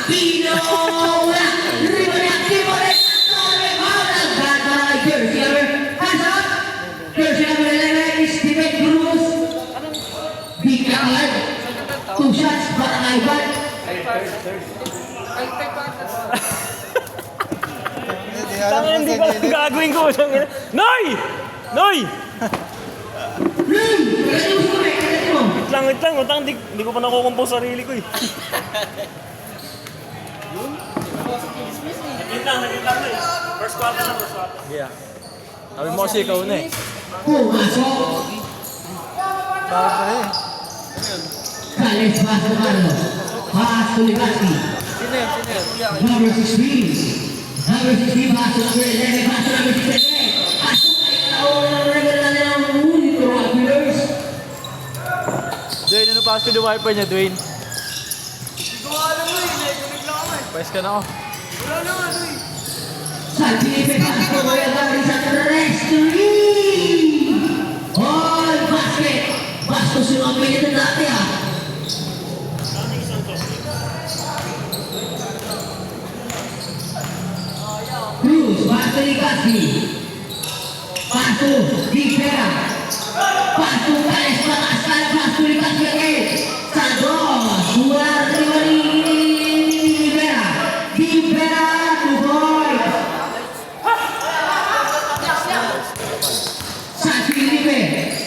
Aquino! Wala! Ribbon active ulit! Sorry, foul! Agad para kay jersey number. Hands up! Jersey number 11, Steven Cruz. Big card. 2 shots para kay Ivan. Hindi pa lang gagawin ko. Noy! Noy! Wait lang. Hindi ko pa nakukumpose sarili ko eh. Saglit lang eh. First quarter. Yeah. Sabi mo kasi ikaw na eh. Pumasok! Kales Pasomano. Pass to Libaski. Number 16. Number 16, paso number 11, paso number 16. Paso kay Kaon ng regular ng Unito Rockers. Dwayne, ano pa kasi the wiper niya, Dwayne? Hindi ko alam mo eh. Naikumig lang ako eh. Pwes ka na ako. Wala na nga ano eh. San Felipe Pasto, Royal Gary sa Restri. All basket. Bastos yung ang minute na dati ah. Cruz, paso ni Gaspi. Paso, Di Pera. Paso, Kales, patas, paso ni Gaspi again. Santos, buwan, Di Pera. Di Pera, 2 points. San Felipe,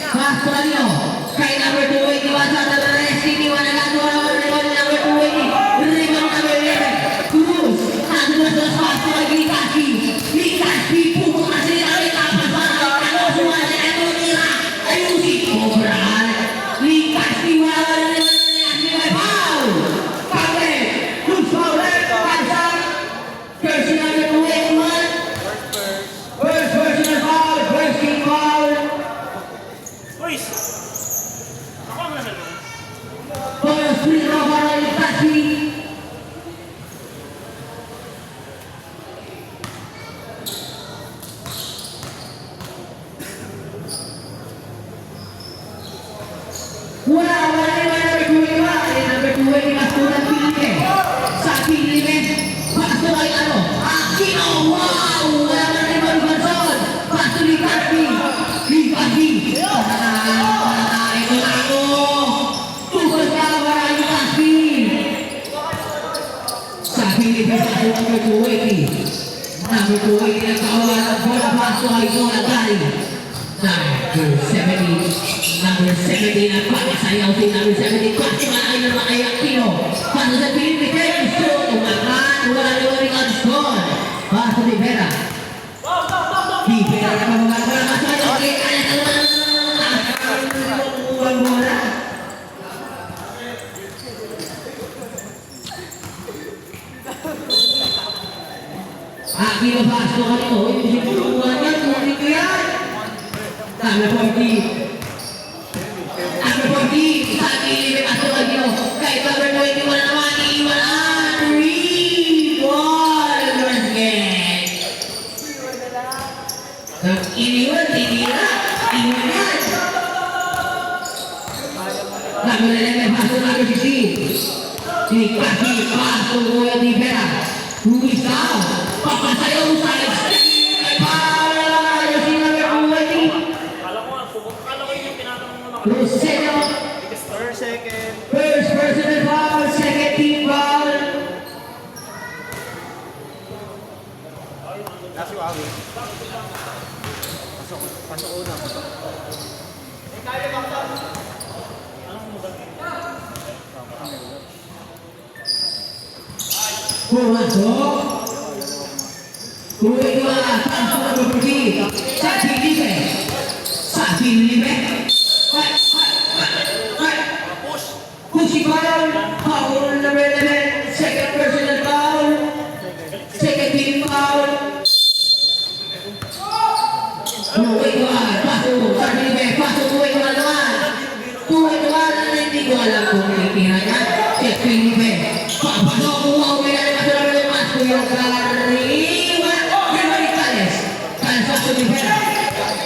paso Alino. Kay number 2, iwasan na Resti, iwanan na number 2, Ribang number 11. Cruz, nandun sa paso kay Ligasi. Ligasi, pupo kasi ay tapas para kay Carlos. Suwala, eto tira. Ayusin, Cobran. Ligasi, wala na Ligasi, may foul. Pagre, Cruz foul, Kansan. Jersey number 21. First personal foul, first team foul. Boys! Ako ang nasa loob. Bonus free throw para Ligasi. Wala number 2 ni Kasturan Filipe. Sa Filipe, pasto kay ano? Aquino! Wow! Wala na rin ang Banson. Pasto ni Gaspi. Ligasi. Ito na ako. Tugol ka para kay Gaspi. Sa Filipe, pasto number 280. Number 280 ang kawalan ng bola. Pasto kay Zona Gary. Number 17 ang pakasayaw si number 17. Pati malaki naman kay Aquino. Paso sa Filipe, shoot. Umakan. Wala na yung Adston. Paso ni Vera. Di Vera na pamagana. Wala masayaw. Okay, kaya ka naman. Uwang bola. Aquino paso ka nito. Yung sinukuhan niya. Kunin ko yan. Number 40. Number 40. Sa Filipe, paso ka nito. Kahit number 20, wala naman. Iiwanan. 3 ball. Basket. Iniwan, tinira. Iwanan. Number 11, paso number 16. Ligasi, paso Royal Di Vera. Luis Cao. Papasayaw sa extend. Ay, para si number 20. Akala ko yung tinatanong mo na ako. Luceno. First, second. First personal foul, second team foul. Last yung awin. Pasok una. Pumasok. Kuwait wala. Paso number 40. Sa Filipe. Sa Filipe. Push foul. Foul number 11. Second personal foul. Second team foul. Kuwait wala. Paso. Sa Filipe. Paso Kuwait wala naman. Kuwait wala na hindi ko alam kung titira niya. Si Filipe. Papasok. Wow. May nalimasa naman yung mas. Kuyong kariwa. Memory Kales. Kales sa Di Vera.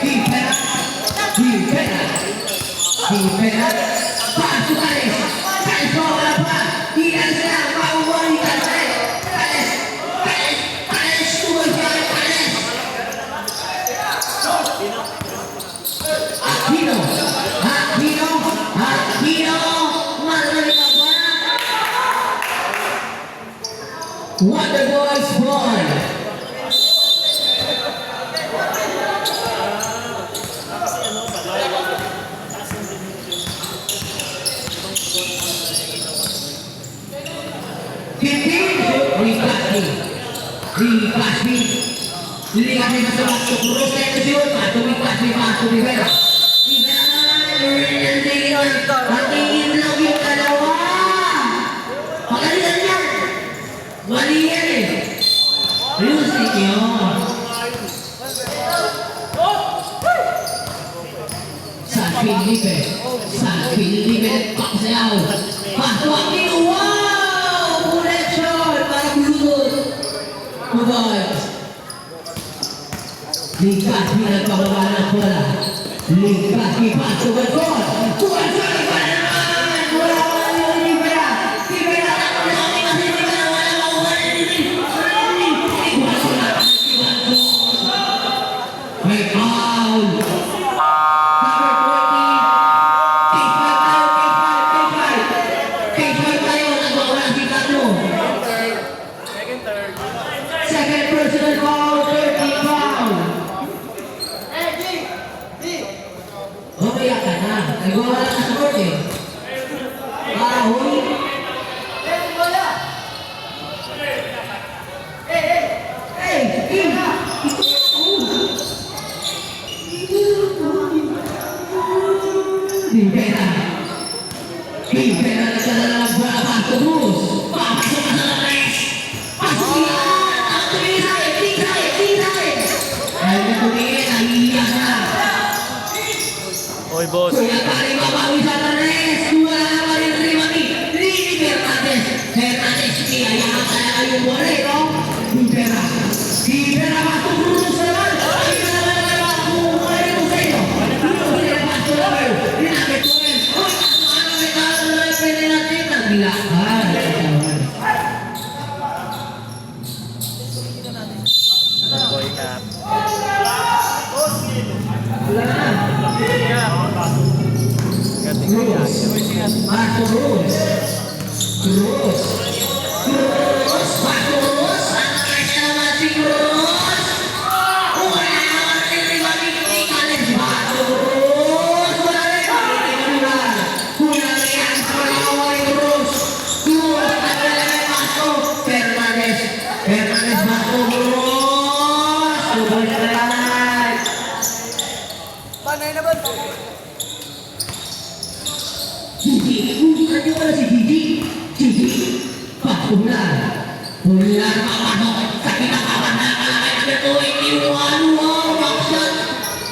Di Vera. Di Vera. Di Vera. Paso Kales. Kales mo wala pa. Ilan sila. Mauwari Kales. Wonder Boys ball. Ripasmi lihat di masa waktu terus saya kesiut patu Rivera hatiin lagi kalawa makalian yan maliyan eh Lusik yun San Felipe Paksayaw pato ang wow bullet shot para bulutut Boys. Likas pinagpababa ng bola. Likas ipasok ang gol. Tuwan sa iba naman. Wala yung Rivera. Rivera takot na kami kasi Rivera wala makuha na may foul. Number 20. Case 5 tayo. Nagwawala si Tatlo. Second personal foul, 30 foul. Mamaya ka na. Nagwawala ka sa court eh. Ahon. Rivera nagdala ng bola pa. Tubos. Papasok ka sa rest. Pasok yan. Ay, nakunin, nahihiyak na. Oy, boss. Kuya Pari, mabawi sa Tares. Wala naman yung Rimani. Rini Fernandez. Kaya yung bola, no? Rivera. Rivera, matutulong sa naman. Ay, naman kung kayo ko sa inyo. Rivera, matutulong. Rinakit ko rin. Uy, ano, pwede natin. Nagbilakan. Going up. Marco Cruz. Marco Cruz. Ang naman si Cruz. Wala naman si Rivani. Marco Cruz. Wala rin. Wala rin. Wala rin. Cruz. Marco. Fernandez. Marco Cruz. Tuloy na naman. Panay na ba ito? Gigi, bukan dia pada si Gigi, Pak Bulan, papasok, sakit ang kawan na kalakay na ito, ikiwan, maksud,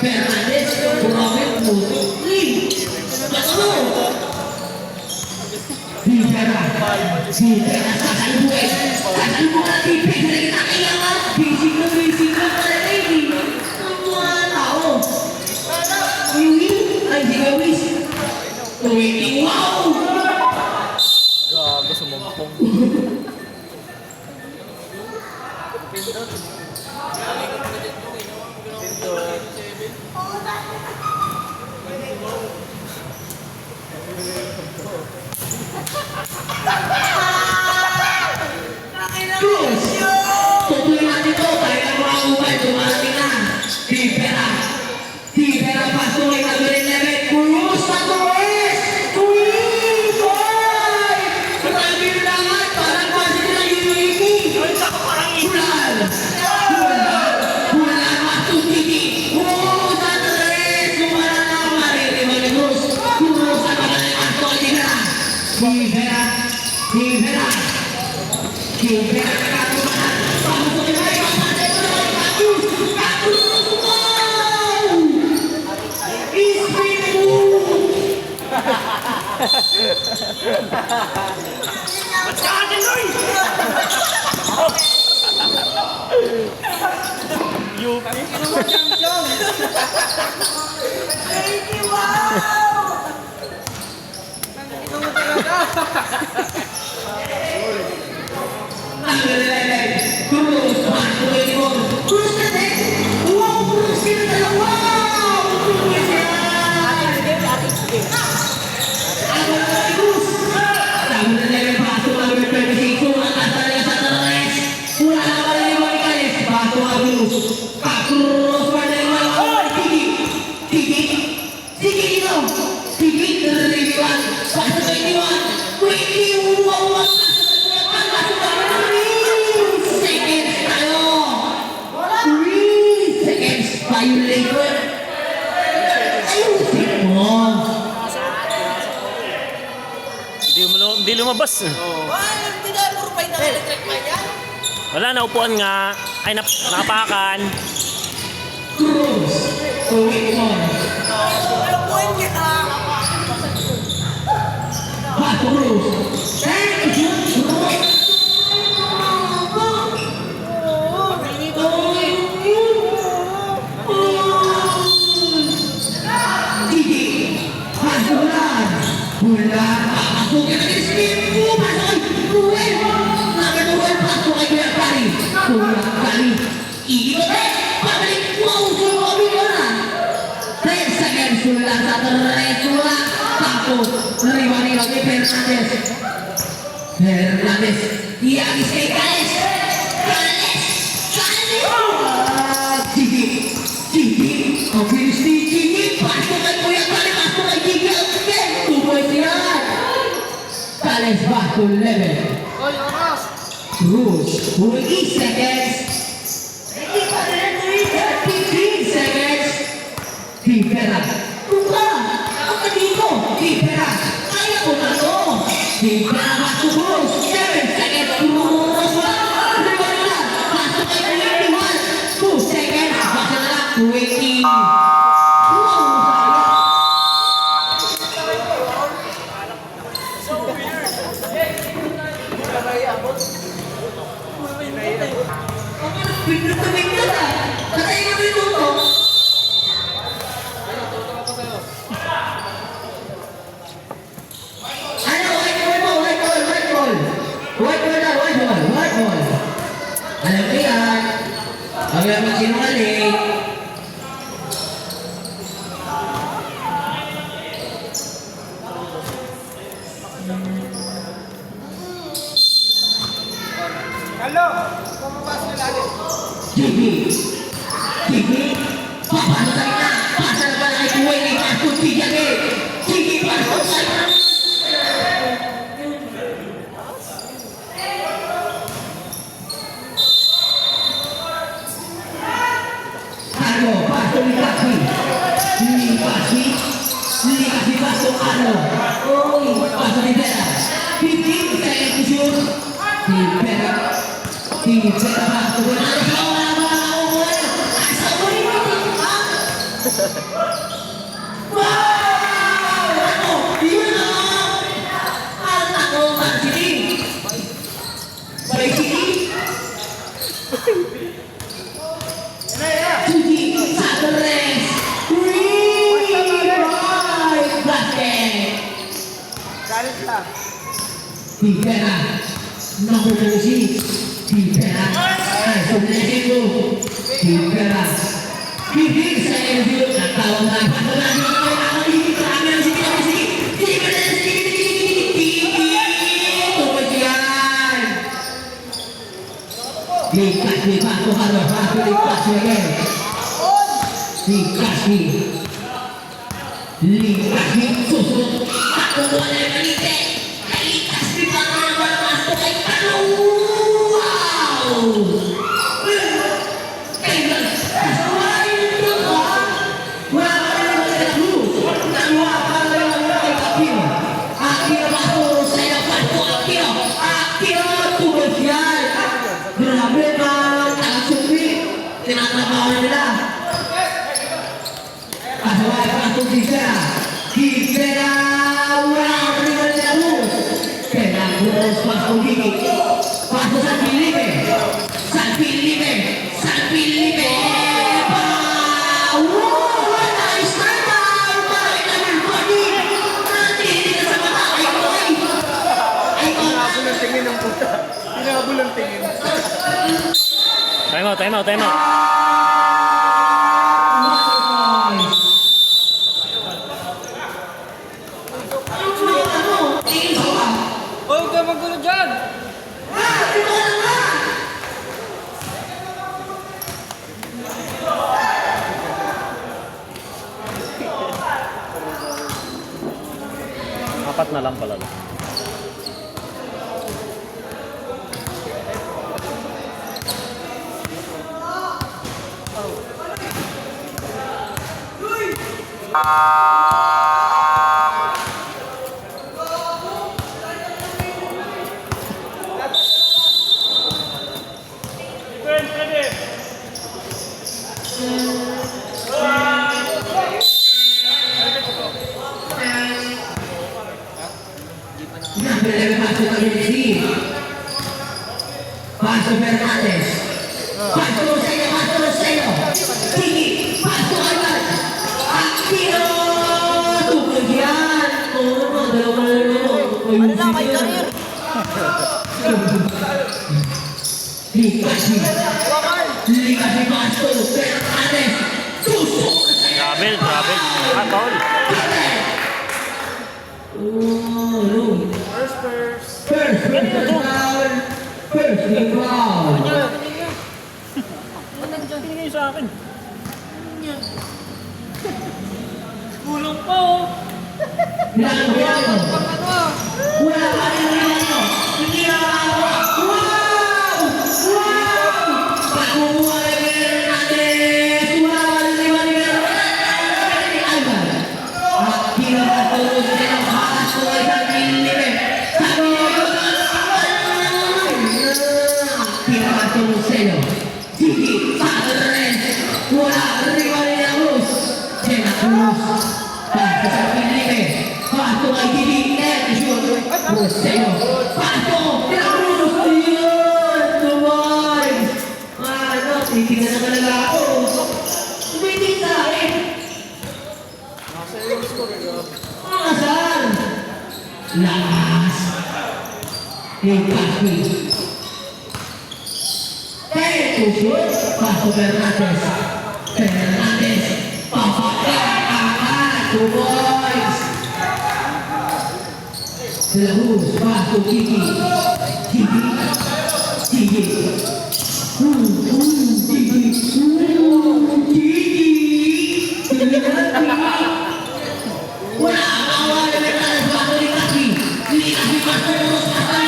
Fernandez, Robert Mutli, betul, Rivera, sasalbuin natin, pwede kita kaya, bising na pada ini, semua tahu, ini, ay di gawis, wow! Gago, sumumpong. Cruz! Tutuloy natin ito. Tayo na mga umay. Dumating na. Rivera patuloy na green level. Cruz na Torres! Cruz! Boy! Grabe na naman. Parang pasi nila UAP. Bulan. Matutiti. Cruz na Torres! Sumala na ang maririman ni Cruz. Cruz na magaling ang Rivera. Rivera nakatumahan. Pamusok yung mga kapatid mo naman. Katus! Wow! Spin move! Matyakan, Loy! UP. Thank you, wow! Nandito mo talaga. Cruz, patuloy ni Mon. Cruz na din! Wow! Cruz sila na lang! Wow! Cruz yan! Ako na ni Cruz! Sabi na nila yung paso na number 26. Ang kanta nila sa Torres. Cruz. Hindi na, puro pa yung electric man yan. Wala, naupuan nga. Ay, nakapakan. Cruz. Uwi mo. Ano po yun niya? Bato Cruz. Thank you, Cruz. Bulan, pasok ka na Steve! Pasok! Ruel! Namin Ruel, pasok kay Kuya Kari! Kuya Kari! Iikot eh! Pabalik! Wow! Solo kami na! 3 seconds mula sa Tresula! Tapos, nariwani lang kay Fernandez! Fernandez! Iagis kay Gales! Gales! Gales! Gigi! Gigi! Ang bilis ni Gigi! Pasok kay Kuya Kari! Pasok kay Gigi! Gales back to level. Oy, oras. Cruz, 40 seconds. 15 seconds. Tipera. Buka! Ako ka dito! Tipera! Kaya ko na to! Tipera back to Cruz. 7 seconds. Cruz! Riba na! Pasok kay Kuya 2 seconds. Basta na lang. 20. Pindutin ka na! Katayin mo yung luto! Ano? White ball! Alam ko yan! Huwag yan magsinungaling! Hello. Pumabas na lalim. Gigi! Paano tayo na? Pasa na pala kay Kuway ni Pastor Gigi! Gigi! Paano tayo na? Ano? Pastor ni Kasi! Ni Pastor ano? Uy! Pastor ni Pera! 15 seconds to shoot! Pera! Pastor ni Pera! Galit lang. Tipera, number 26. Tipera, sublisin mo. Tipera. Bibig sa LVO, natawag na patulan mo kayo na kaligit sa amin. Sige. Tupad yan. Likas ni Pato Haro. Pato likas mo yan. Likas ni susunod. Ako wala yung manite. Likas ni Pato Haro. Pato kay Pato. Wow! Tinatrabaho nila. Pasaway pa itong Gibera. Gibera! Wow! Rival nila Cruz. Pera Cruz. Pasok Gigi. Pasok San Felipe. San Felipe. Wow! Nice time! Bakit naman body? Nandito ka sa mata. Pinakabol ang tingin ng puta. Pinakabol ang tingin. Time out. Oy, huwag ka magulo dyan. Apat na lang pala. Paso Fernandez. Paso Rosero, Paso Rosero. Tiki, paso agad. Aquino! Tugod yan. Oo, dalawa na lang. Ano lang, may karir. Likas ni. Wakal. Likas ni Paso Fernandez. Tusok na sa'yo. Travel, travel. Ah, foul. Oh, First. first foul. First foul. Tingin sa akin. Kulang pa oh. Bilang bilang. Pag ano ah. Wala pa rin nito. Hindi na makawa. Wow! Wow! Pakuha ni Fernandez. Wala pa rin ni Fernandez. Alban. At kinakatulog din ang paso ay Camille. Sabi niyo yun. Kinakatulog sa'yo. Tiki, Padres. Wala rin ni Cruz. Sena Cruz. Paso sa Camille. Paso ay Tiki. Rosero. Paso. Sena Cruz. Yun. Tumay. Ano, titignan na talaga ako. Tumitig sa akin. Asal. Lakas. Limpati. Tusuk. Paso Fernandez. Fernandez. Papakan. Angkat. Two boys. Terus. Paso Kiki. Kiki. Kiki. Kiki. Kiki. Wala kawa na Fernandez. Paso ni Kaki. Likas ni Paso terus pasal.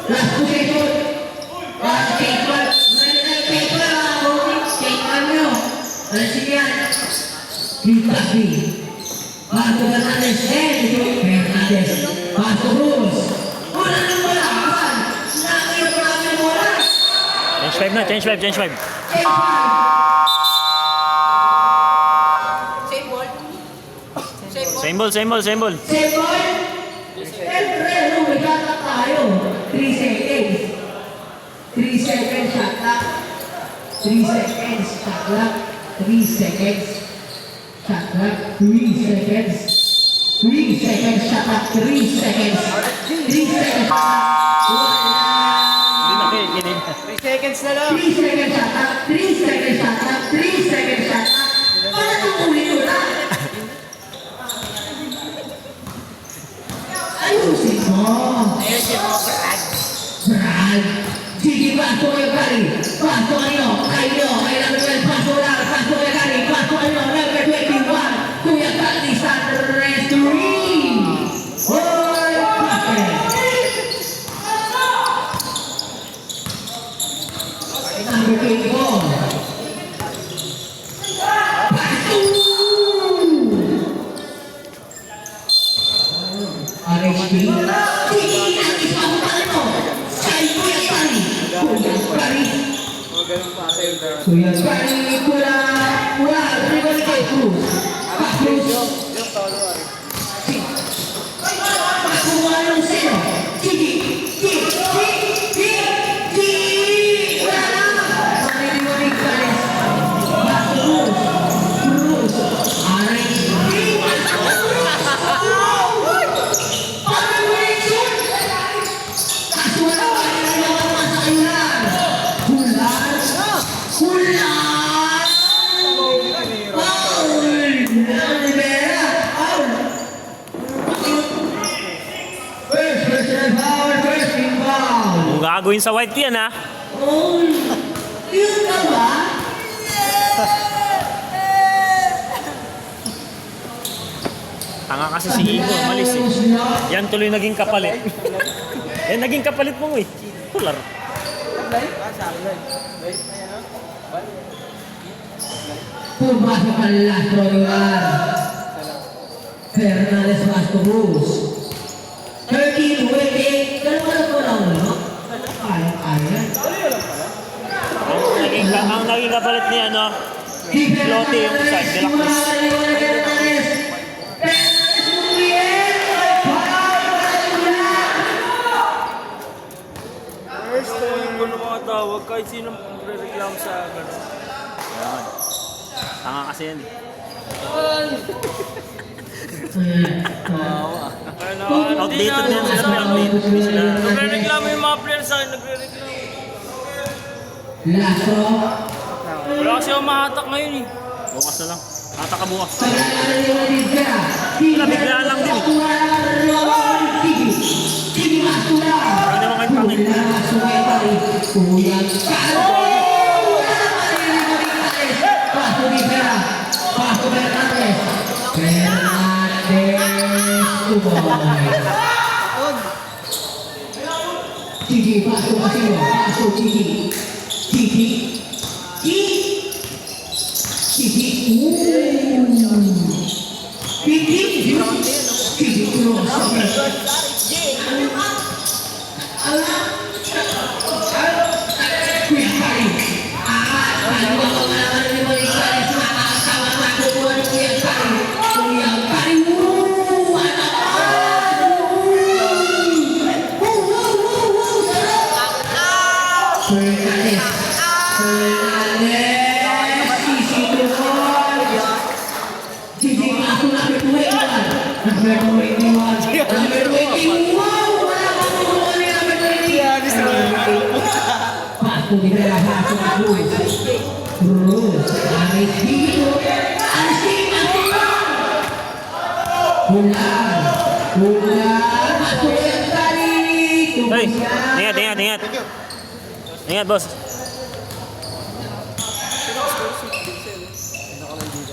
Last possession. Last statement. Statement nyo. Alisin yan. Limpati. Paso Fernandez. Fernandez. Paso Cruz. Wala nang malakas. Nakakaya pa namin wala. Change 5 na, change 5, change 5. Same ball. Same ball, same ball, same ball. Second. Siyempre, lumigata tayo. 3 seconds. 3 seconds shot clock. 3 seconds shot clock. 3 seconds shot clock. 3 seconds. 3 seconds shot clock. 3 seconds. 3 seconds. Hindi na kayo, kinig. 3 seconds na lang. 3 seconds shot clock. 3 seconds shot clock. 3 seconds shot clock. Para tumulit ulit. Ayusin mo. Ayusin mo, Brad. Brad. Sige, paso kayo kari. Paso kayo. Kayo. Kailangan ko yung paso lang. Paso kayo kari. Paso kayo. Number 21. Kuya Kali sa Restauring. Hoy, pape. Number 24. Paso. RHD. Sige, nagis pa ako pala mo. Say, Kuya Kali. Kuya Kali. Kuya Kali. Wala. Rival kay Cruz. Cruz. Pakuha ng sino. Sige. Wala na. Manilimulig Kales. Paso Cruz. RHD. Hulan! Bago yung sa white yan, ha? Oh, yun ka ba? Tanga kasi si Igo, malis eh. Yan tuloy naging kapalit. Yan naging kapalit mo eh. Pular. Pumasok ang last lugar. Fernandez Vasco-Cruz. 13, waiting. Dalawa lang, no? Kaya. Ang naging kapalit ni ano, Lote yung side, De La Cruz. First time ko na mga tawag kahit sino magre-reklamo sa gano'n. Ayan. Tanga kasi yan eh. Outdated na yan sila, may outdated na sila. Nagre-reklamo yung mga players sa akin, nagre-reklamo. Lasso. Wala kasi ako mahatak ngayon eh. Bukas na lang. Tata ka bukas. Wala, biglaan lang din. Ay naman kayo pangin. Gigi, paso, pasillo, paso, Gigi. Gigi. Gigi. Gigi. Gigi. Gigi, cross. Kuya Kari. Pasko di bela paso a Cruz. Cruz, aris dito. Aris dito. Bulan. Bulan. Pasko yang tadi. Hey, ingat. Ingat, boss.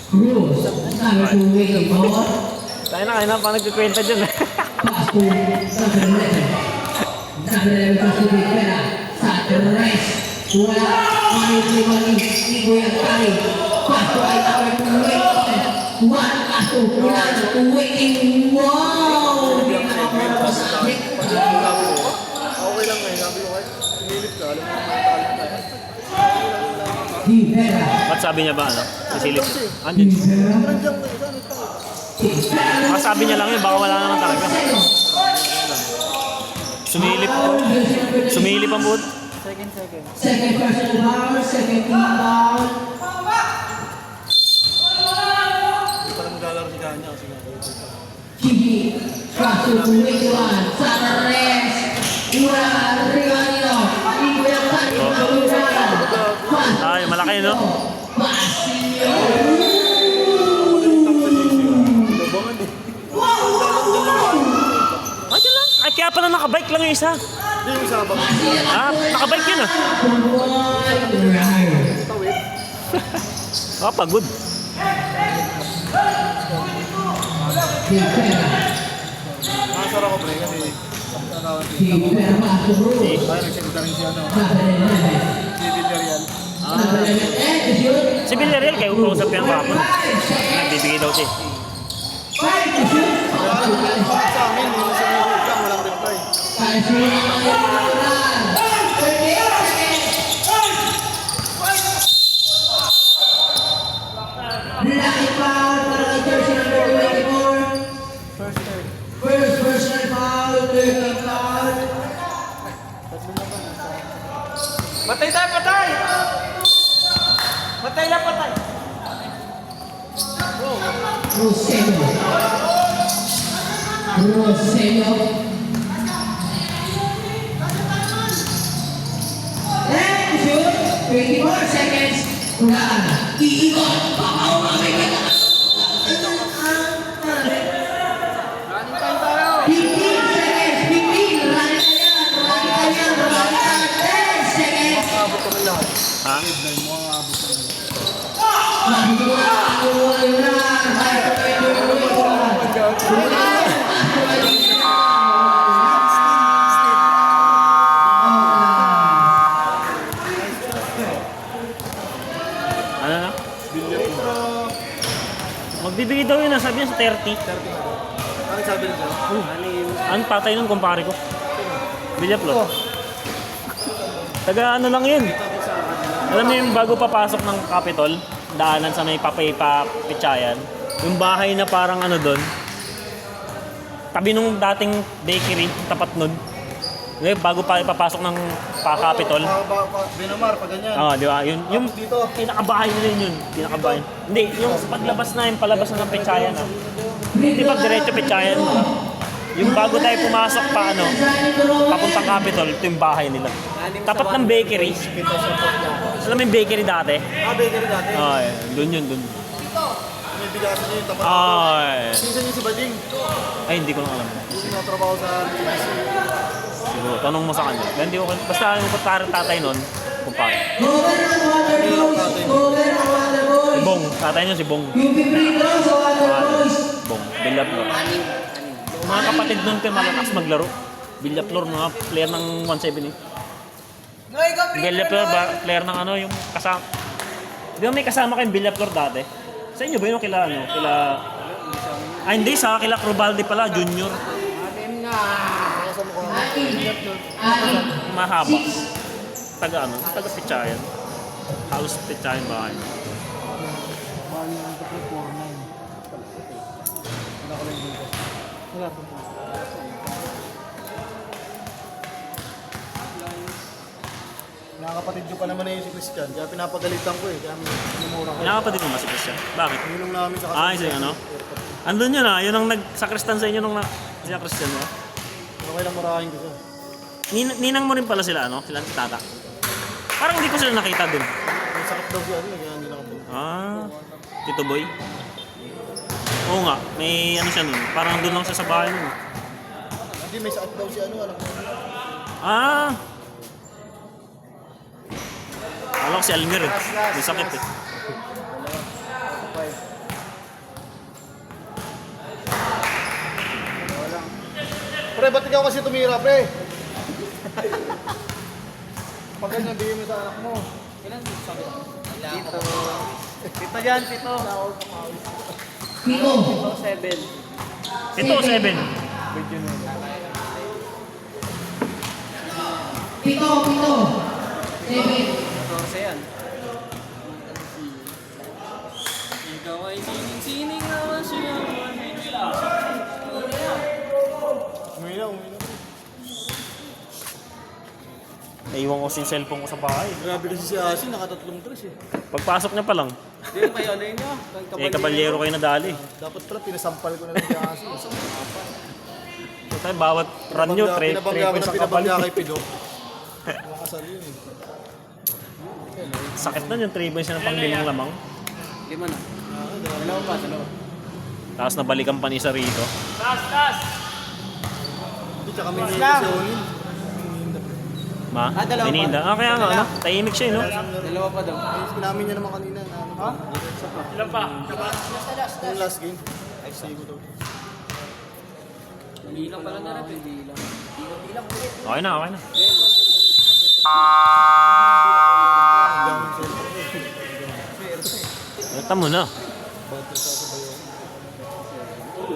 Cruz, sabi tuwi ke bawah. Tayo na, kayo na pa nagkikwenta dyan. Pasko, sabi paso di bela. Satu res. Wala. Mani ibu yang tadi. Pasko ay awal tuwi. Buat pasko bulan tuwi. Wow. Okay lang ngayon, sabi ko kahit sinilip ka, alam mo naman talent tayo. Di bela. Ba't sabi niya ba, ano? Sisilip. Andin. Sabi niya lang yun, baka wala naman talaga. Sumilip ang buod. Second personal foul, second team foul. Hindi pa lang maglalaro si Kanya kasi nga. Gigi, paso tuwiwan, Sanares, Uran, Rivanio, Ibu yang tadi Uran, Ay, malaki, no? Basilio. Ay, yun lang. Ay, kaya pala nakabike lang yung isa. Hindi yung sabang. Ah, nakabike yun ah. Ah, pagod. Nakasara ko pre kasi parang nagsalita rin si ano, si Villarreal. Si Villarreal, kayo kausap yan kapon. Nagbibigay daw siya. Sa amin, yung sumibig lang, walang reply. First personal foul, third foul. Patay tayo, patay! Patay na, patay! Rosello. Rosello. Let's shoot. 24 seconds. Ulaan. Iikot. Papaw kami kita. 15 seconds. 15. Rani ka yan. Rani ka yan. Rani ka. Ano na? Magbibigay daw yun, sabi niya sa 30. Ano sabi nila? Ang patay nun, kumpare ko. Villaflor. Taga ano lang yun. Alam mo yung bago papasok ng Capitol, daanan sa may Papay-Pichayan, yung bahay na parang ano doon, tabi nung dating bakery, tapat nun. Ngayon, bago pa papasok ng Capitol. Binamar, pag ganyan. Oo, di ba? Yung Dito. pinakabahay nila yun. Pinakabahay. Hindi, yung paglabas na, yung palabas na ng Pichayan. Hindi ba diretso Pichayan? Yung bago tayo pumasok pa ano, papuntang Capitol, ito yung bahay nila. Tapat ng bakery. Alam mo yung bakery dati? Bakery dati. Ay, doon yun, doon. May bigasan niya yung tapat. Ay, Sinsan niyo si Bading? ay hindi ko na alam. Yung natrabaho sa TBC. Siguro, tanong mo sa kanya. Kaya hindi ko, basta yung tatay nun, kumpare. Si Bong, tatay niya si Bong. Bong, Villaflor. Yung mga kapatid nun kayo malakas maglaro. Villaflor, mga player ng 178. Villaflor, player ng ano, yung kasama. Di ba may kasama kayong Villaflor dati? Sa inyo ba yun kila ano? Kila... Ah, hindi, sa kila Crubaldi pala, junior. Mahaba. Taga ano? Taga Pichayan. Halos Pichayan bahay. Nakakapatid ko pa naman na yun si Christian. Kaya pinapagalitan ko eh. Kaya minumura ko. Nakapatid mo ba si Christian? Bakit? Minum namin sa Ah, isa yung ano? Andun yun ah, yun ang nagsakristan sa inyo nung siya Christian mo. Okay lang murahin ko siya. Ninang mo rin pala sila ano? Sila tata. Parang hindi ko sila nakita dun. May sakit daw siya. Kaya hindi nakapunta. Ah, Tito Boy? Oo nga, may ano siya nun. Parang doon lang siya sa bahay nun. Hindi, may sakit daw siya. Alam ko. Ah! Alam ko si Almir eh. May sakit eh. Pre, ba't ikaw kasi tumira, pre? Pag ganyan, bigay mo sa anak mo. Pito dyan, pito. Pito. Ito, 7. Pito. 7. Ikaw ay sining-sining naman siya. Umilaw. Naiwan ko yung cellphone ko sa bahay. Grabe kasi si Asi, nakatatlong tres eh. Pagpasok niya pa lang. Hindi pa yun, ano yun nyo? Eh, kabalyero kayo nadali. Dapat pala, pinasampal ko na lang si Asi. So tayo, bawat run nyo, 3 Pinabangga ko points na ang pinabangga kapalit. kay Pido. Makasal yun eh. Sakit na yung 3 points na pang 5 lamang. 5 na. Dalawa pa, dalawa. Tapos nabalikan pa ni isa rito. Hindi, tsaka may nito si Olin. Ma? dalawa pa. Bininda. Ah, kaya nga, ano? Tahimik siya, no? Dalawa pa daw. Sinamin niya naman kanina na ano. Ha? Ilan pa? Yung last game. Ay, sigo daw. Bilang pala na rin, bilang. Okay na, okay na. Gamit siya. Ito mo na.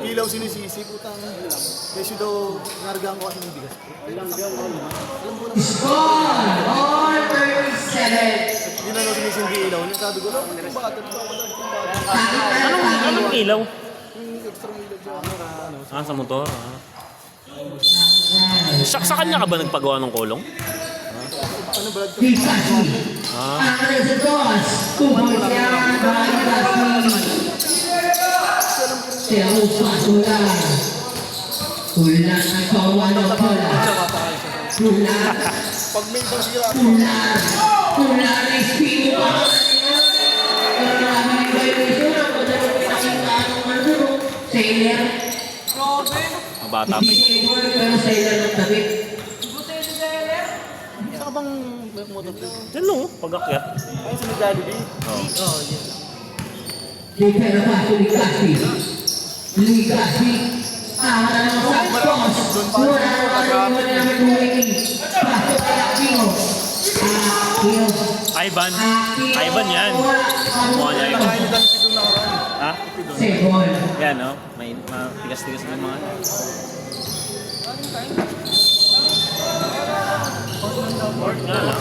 Ilaw sinisisi, putang. Kasi daw, nargaan ko kasi ng bigas. Alam ko naman. Score. All 37. Yun na daw sinisindi ilaw. Yung sabi ko, bakit? Bakit? Anong ilaw? Yung extra ilaw dyan. Ah, sa motor. Ah. Sa kanya ka ba nagpagawa ng kulong? Ano ba? Ah. Ang resultados. Kumulyan. Siya usulan. Ulan ang kawan ng pala. Ulan. Pag may ibang sira, Ulan. Ulan ang espino pa. Kaya may violation ang madalong pinakita ng ano, sailor. Mabata pa eh. Sailor, pero sailor ng damit. saka bang motor to? Yan no, pag-akyat. Ay, sa Jollibee. Oh. Pero paso Ligasi. Wala naman Santos. Wala naman naman Duweki. Paso kay Aquino. Aquino. Ivan yan. Mukha niya Ivan. Kaya nila si Dun nakaraan. Ha? Sebol. Yan, no? May tigas-tigas ng mga... Pork nga lang.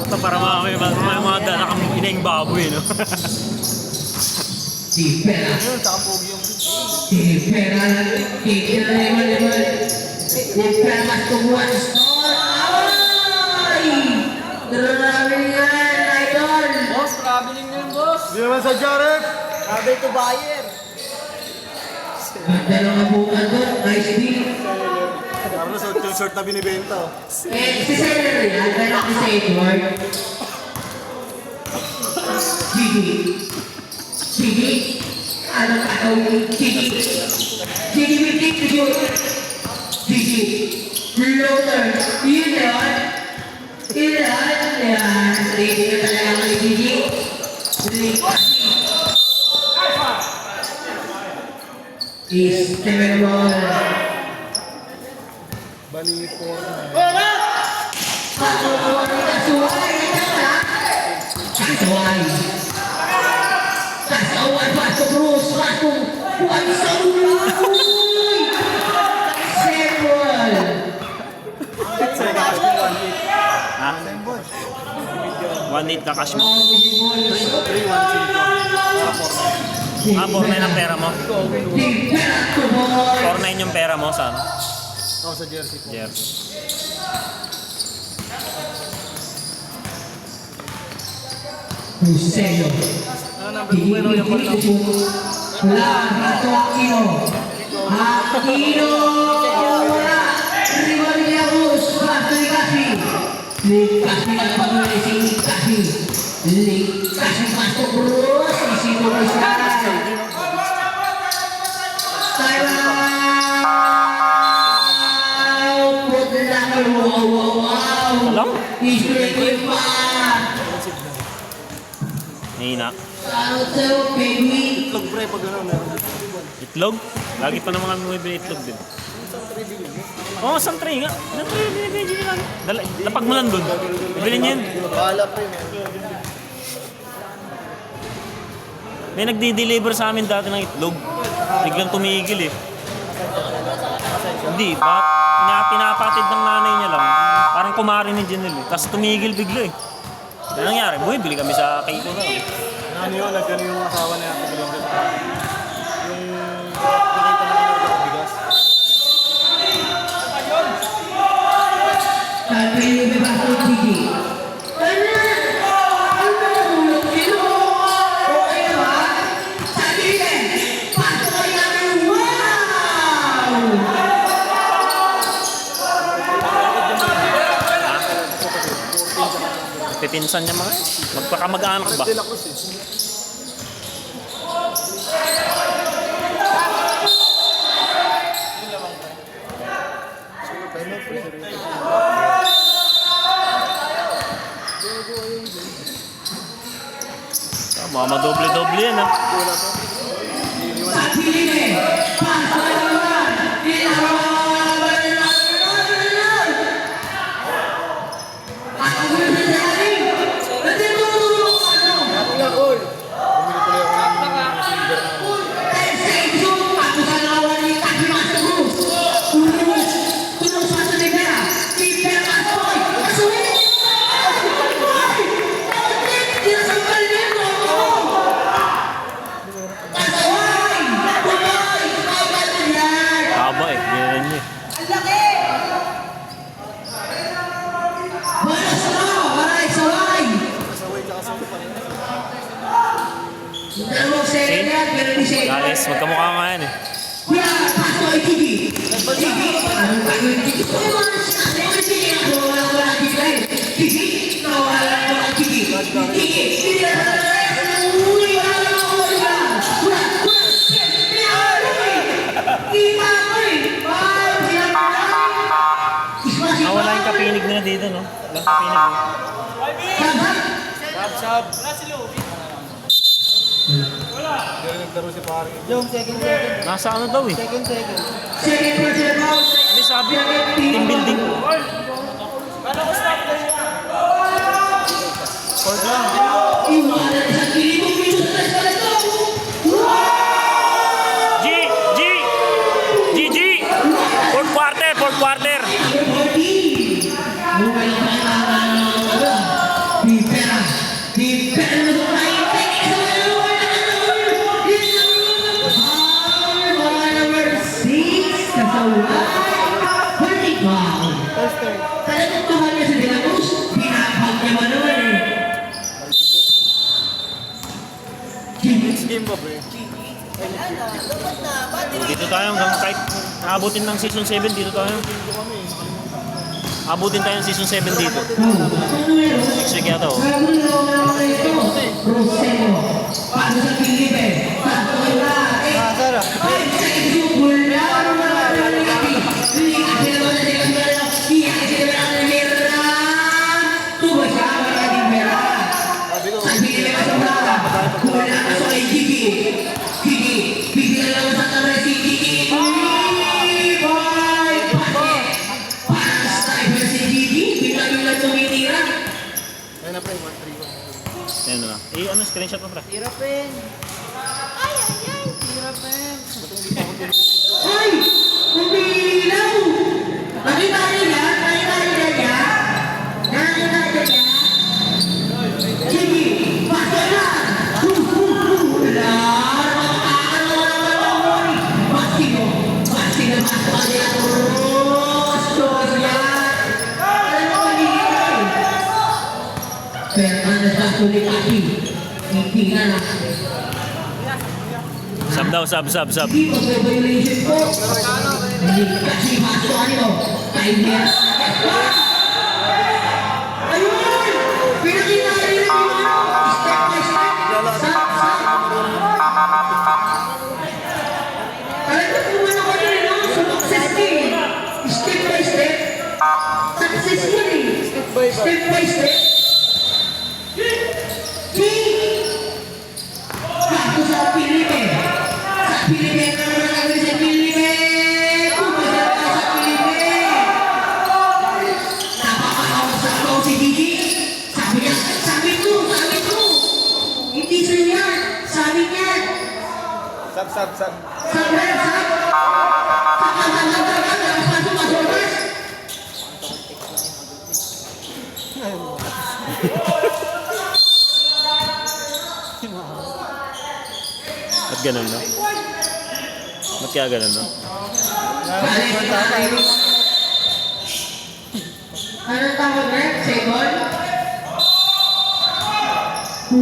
Ito para mga danakang inayang baboy, no? Tipera. Yun, tsaka pogi yung Tipera. Tipera level. Tipera mas tubuan store. Ay! Traveling yan, idol. Boss, traveling na yun, boss. Di naman sa Jarek! Sabi to buyer. Dalawang bukan doon. Nice deal. Carlos, yung short na binibenta. Oh. Si Senator yan. Pero si Edward. Gigi. Ano ka ito? Gigi will take the shoot. Gigi. Reloader. Yun yan. Ready na talaga kay Gigi. Is Kevin Ball. Bali 4 na. Kasaway pasok Cruz, pasok Juan Saluy! Sebol! Ha? 1.8 na cash mo. 4.9 ang pera mo. 4.9 yung pera mo sa ano? Ako sa jersey po. Jersey. Hussein. Aquino. Wala. Rival niya Cruz. Paso Ligasi. Ligasi na patuloy si Ligasi. Ligasi paso Cruz. Isino ko siya. Alam? Isino pa. Hina. Shoutout sa'yo, baby. Itlog pre, pag gano'n meron. Itlog? Lagi pa naman kami bumibili itlog din. Oo, oh, santri nga. Santri, binibili nila. Lapag mo lang dun. Bibili niya yun. Bahala pre. May nagdi-deliver sa amin dati ng itlog. Biglang tumigil eh. Hindi, pinapatid ng nanay niya lang. Parang kumari ni Janelle eh. Tapos tumigil bigla eh. Ano nangyari? Bumibili kami sa Keiko na lang. Ano yun, nagano yung asawa niya ako bilang yung nakita na ng bigas. Sabi ni Bebato Gigi. Okay ba? Sabi niya, pasok kayo namin, wow! Pipinsan niya mga. Magpakamag-anak ba? De La Cruz eh. Mga madoble-doble yan ah. Sabi niya, pasok kayo naman, Haba eh. Ganyan niya. Guys, magkamukha nga yan eh. Kita ko eh! dito, no? Lang sa Pinag, no? Sab. Hindi rin naglaro si pare. Yung second. Nasa ano daw, eh? Second. Second personal foul. Ano sabi? Team building. Fourth lang. Iwanan sa kilibong minutos na sa ito. G! G! GG! Fourth quarter! Fourth quarter! First turn. Game ba, bro? Dito tayo hanggang kahit aabutin ng season 7 dito tayo. Abutin tayo ng season 7 dito. Next week yata, oh. Sarah. Sabi ko, ayun na, pre, 1-3-1. Ayan na. Eh, ano, screenshot mo, pre? Hirapin. Hirapin. Ay! Umilaw! Nakita niyo yan? Nakita niyo yan? Nakita niyo yan? Sige! Pasok na! Wala! Masino! Masino! Mastos yan! Alam mo magiging pero ano sa tuloy kasi? Hindi na lang. Sub daw, sub. Hindi mag-violation po. Hindi kasi masuk ano. Kaya ayun! Pinakita rin yung ano. Step by step. Alam ko kung ano ko rin no? Success din. Step by step. Success yun eh. Step by step. Bago sa Pilipinas. Sa Pilipinas na naman kami sa Pilipinas. Pumunta ka sa Pilipinas. Napapakausap ko si Gigi. Sabi niya, sabi ko. Hindi sa'yo yan. Sabi niya. Sab. Sabi niya, Ba't ganun, no? Ba't kaya ganun, no? Anong tawag na? Second?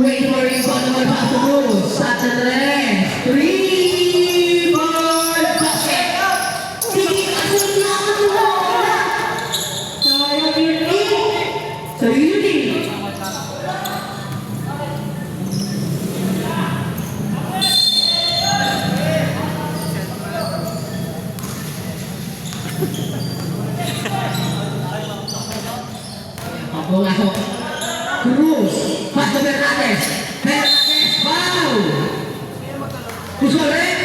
Wait for rebound naman pa ito mo. Saturday. 3-ball basket. Sige, kasunod na ako mo. Sayang yun eh. Ako nga ako. Cruz. Pasto Bernades. Foul. Gusto ulit?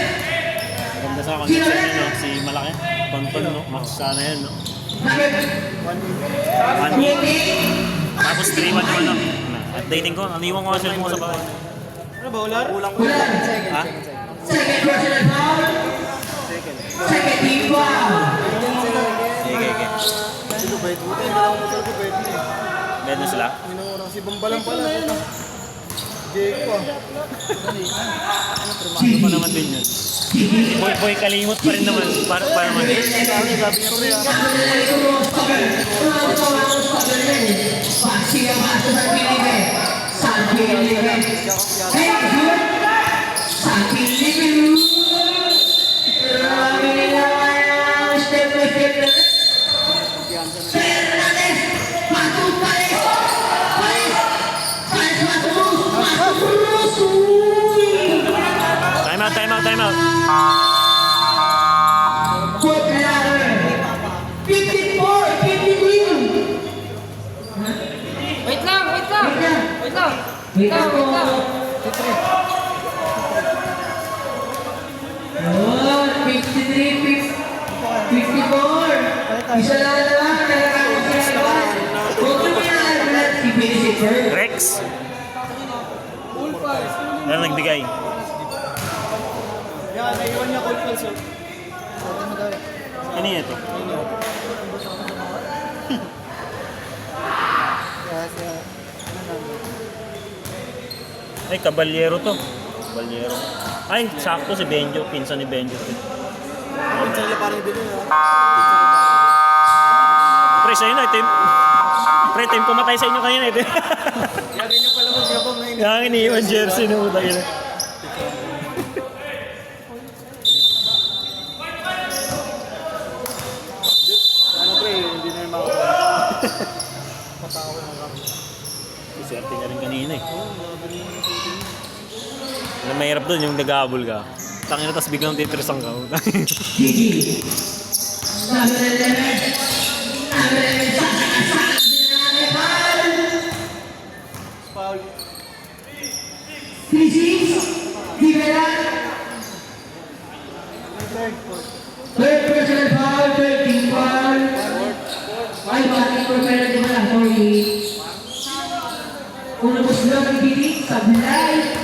Maganda sa connection yun, no? Si Malaki. Tonton, no? Max sana yan, no? Bakit? 1-8. Tapos 3-1 naman, no? Updating ko. Naniwan ko nga sila mo sa bahay. Ano ba, ular? Ulang. Ha? Second personal foul. Second team foul. Sige. Sino ba ito? Buti, hindi lang ako masal ko pwede eh. Meron sila? Minungulang si Bambalang pala. Jake pa. Ano pa naman din yun? Si Boy Kalimot pa rin naman. Para naman. Sabi niya pre ah. Time out. Fourth quarter. 54, 53. Wait lang po. Yun, 53, 54. Isa lang naman, nagkakakot sila naman. Huwag naman yan, i-finish it first. Rex. Ano nagbigay? Yan, naiwan niya cold pulse. Ano yun ito? Ay, Caballero to. Caballero. Ay, sakto si Benjo. Pinsan ni Benjo. Minsan nila parang din yun. Pre, sa'yo na. Pre, team pumatay sa inyo kanina. Kaya ganyan pala mag-yapang ngayon. Kaya iniiwan jersey na utang yun. Ano pre, hindi na yung makakuha. Swerte ka rin kanina eh. Alam, mahirap doon yung nag-aabol ka. Tangin na, tapos biglang titrisang ka. Gigi. Number 11. Number 11. Sasakasakit sila namin. Foul. Finish. Rivera. Third personal foul. Third team foul. Ay, bakit ko pala di ba lang? Sorry. Una po sila nagbibig. Sablay.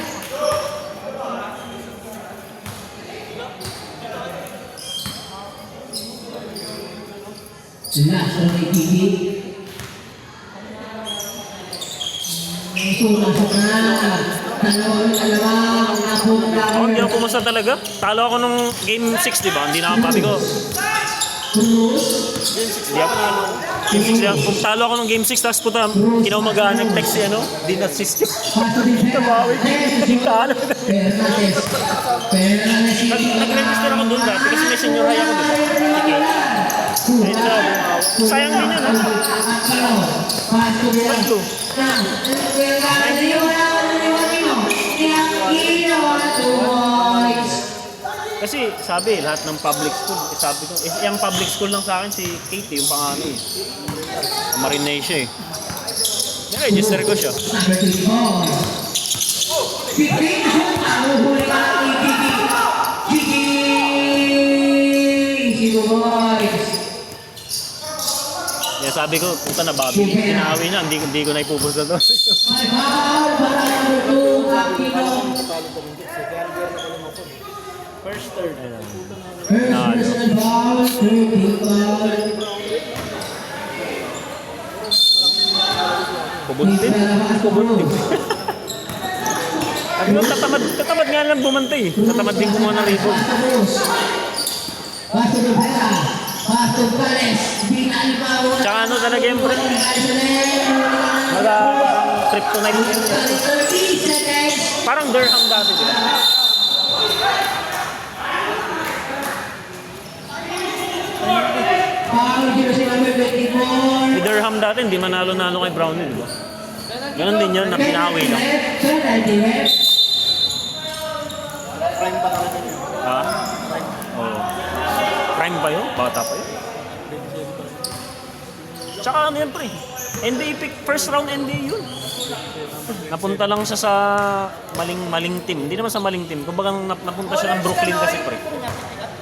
Last na may tibig. Pumasok na. Dalawang napunta. Ako, hindi ako pumasa talaga. Talo ako nung game 6, di ba? Hindi nakapabi ko. Cruz. Hindi ako nalo. Game 6 yan. Kung talo ako nung game 6, tapos puta, kinaumagaan nag-text si ano, di na-assist yun. Paso din Nabawi. Talo. Fernandez. Fernandez. Nag-register ako doon dati kasi may senior high ako doon. Ayun na. Sayang din yun, ha? Paso din. Tatlo. Kasi sabi, lahat ng public school, sabi ko, yung public school lang sa akin si Katie, yung pangano eh. Marinay siya eh. Niregister ko siya. Number 34. Pipin shoot. Ang huli ka ng Gigi. Gigi. Gigi boys. Kaya sabi ko, puta na Bobby, inaaway niya, hindi ko na ipupusta to. May foul para number 2. Capino. First third. First personal foul. Third team foul. Kubuntin. Kubuntin. Ano, tatamad nga lang bumantay eh. Tatamad din kumuha ng rebound. Pasto Rivera. Pasto Gales. Di na alimawa. Tsaka ano talaga yung pre, parang kryptonite yun. 30 seconds. Parang Durham dati, di ba? Foul dito si number 24. Si Durham dati, hindi manalo-nalo kay Brownlee, di ba? Ganon din yun, na pinawi lang. Prime pa talaga yun. Ha? Oo. Prime ba yun? Bata pa yun? Tsaka ano yan, pre? NBA pick, first round NBA yun. Napunta lang siya sa maling team. Hindi naman sa maling team. Kumbaga napunta siya ng Brooklyn kasi, pre.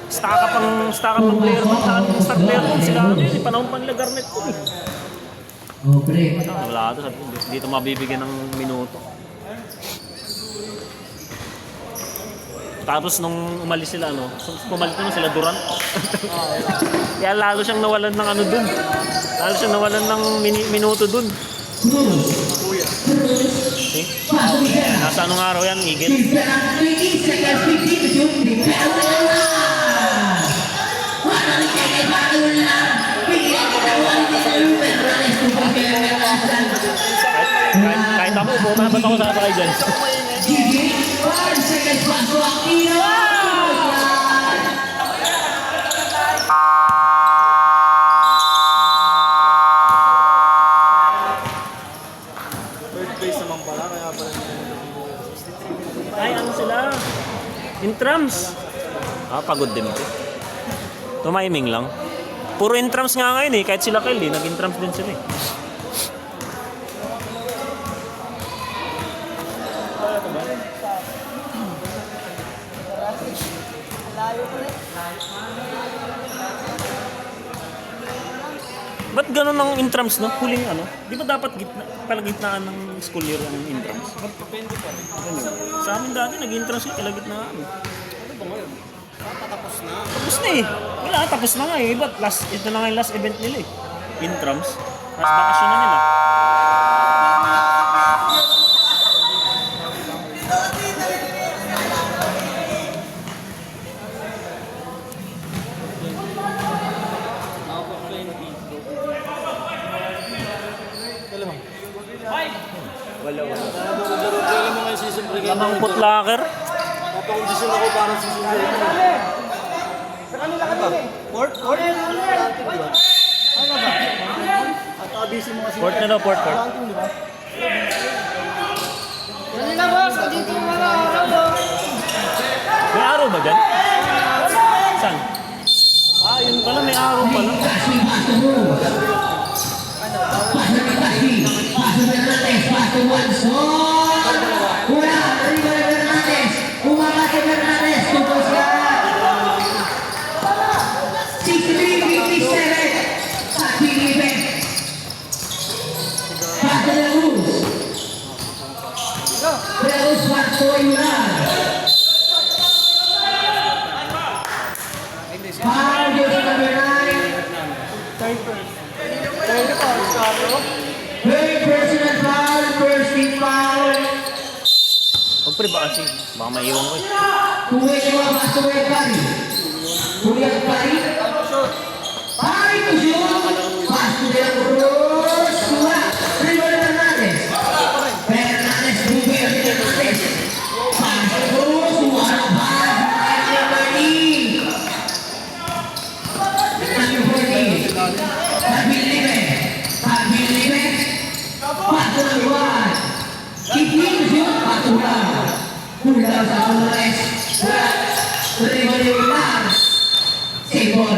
Staka pang player doon. Star player doon. Sila ano yun, panahon pa nila Garnett ko eh. Oh, pre. Wala ito, dito mabibigyan ng minuto. Tapos nung umalis sila, ano, pumalit naman sila Durant. Kaya lalo siyang nawalan ng ano dun. Lalo siyang nawalan ng minuto dun. Eh? Nasa anong araw yan, Eagle? 20 seconds, 50 to shoot. Pero wala. Wala rin kaya bago lang. Bigyan ka na wala din sa lumen. Kahit ako, bumabat ako sa kay dyan. Gigi, 1 seconds paso ang Ino. Third place naman pala, kaya pala Ay, ano sila? Intrams. Pagod din ito. Tumiming lang. Puro intrams nga ngayon eh. Kahit sila Kelly, nag-intrams din sila eh. Ba't ganun ang intrams, no? Huling ano? Di ba dapat palagitnaan ng school year ang intrams? Depende pa rin. Sa amin dati, nag-intrams yung palagitnaan. Ano ba ngayon? Tapos na. Tapos na eh. Wala, tapos na nga eh. Ba't ito na nga yung last event nila eh. Intrams. Last bakasyon na nila. Kailan mo ngayon season break? Ang putlaker. Napakondisyon ako para season break. Port? Ano ba? At abisi mo kasi. Port na daw, port. Ranking, di ba? Kanina boss, dito yung mga araw. May araw ba dyan? Saan? Ah, yun pala, may araw pala. Paso Fernandez, paso Wanson. Wala, River Fernandez. Umangat si Fernandez. Tutos siya. 63-57. Sa Pilipinas. Paso de Luz. De Luz, paso Yunan. Foul, Jose number 9. Third personal foul, first team foul. Huwag pre ba kasi? Baka maiwan ko eh. Kuya Iwa, paso Kuya Pari. Kuya Pari. Pari to shoot. Paso de la Cruz. Suha. River Fernandez. Fernandez, Ruben Fernandez. Paso Cruz. Suha na ba? Number 40. Pabilibe. Pabilibe. Paso ng Juan. Kipling shoot. Paso lang. Kulang sa Flores. River Yunan. Save ball.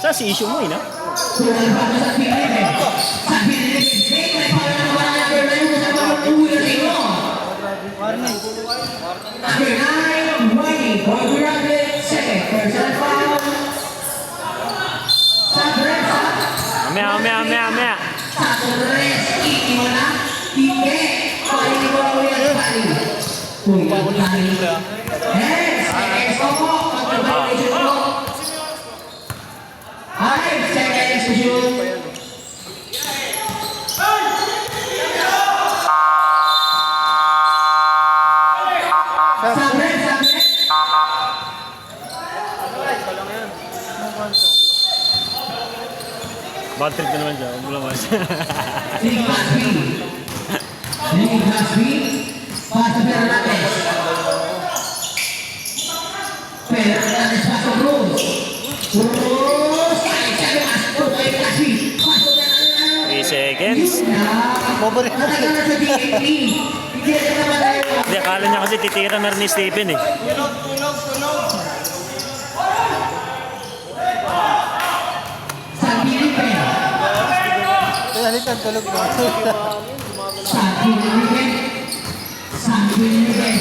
Sa si issue mo eh, no? Kulang pa sa Pilibe. Sa Pilibe. Hey, may pala na wala na pero yung sa mga kuya rin mo. Number 9, Wayne. For Graduate, second personal foul. Sa Bresa. Mamaya. Sa Torres, iiwan na. Hindi. Pari ni Kuya Pari. Kuya Pari. Yes, opo. Pagkabalik mo. Ay, second execution. Sabre. Bad trip na naman siya. Huwag mo lamas. Lee Hasby. Paso Fernandez. Fernandez paso Cruz. Cruz. Sabi paso kay Hasby. Paso Fernandez. 3 seconds. Matagal na sa DND. Hindi na naman tayo. Hindi, akala niya kasi titira meron ni Stephen eh. San Felipe. Halitan, tulog na. San Felipe.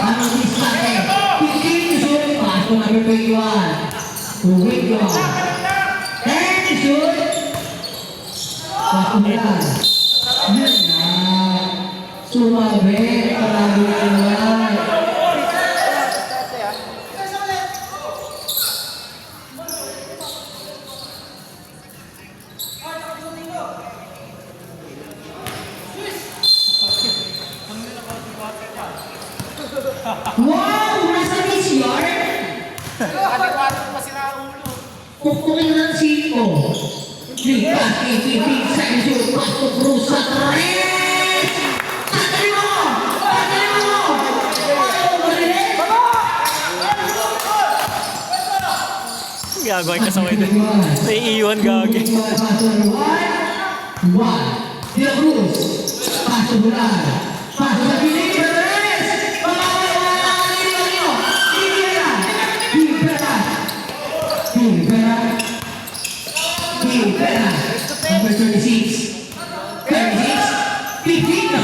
Ano diskarte? Hindi shoot. Paso number 21. 21. And shoot. Paso bulan. Yun na. Sumabi. Palagi naman. Wow! Nasa beach yard? Kukunin ng siko. Likas, ikipig sa inyo. Paso Cruz sa tres! Tatali mo! Gagawin ka sa way doon. May iwan gagi. Paso Juan. De la Cruz. Paso bulan. Paso sa piling. Number 36. 36. 15 na.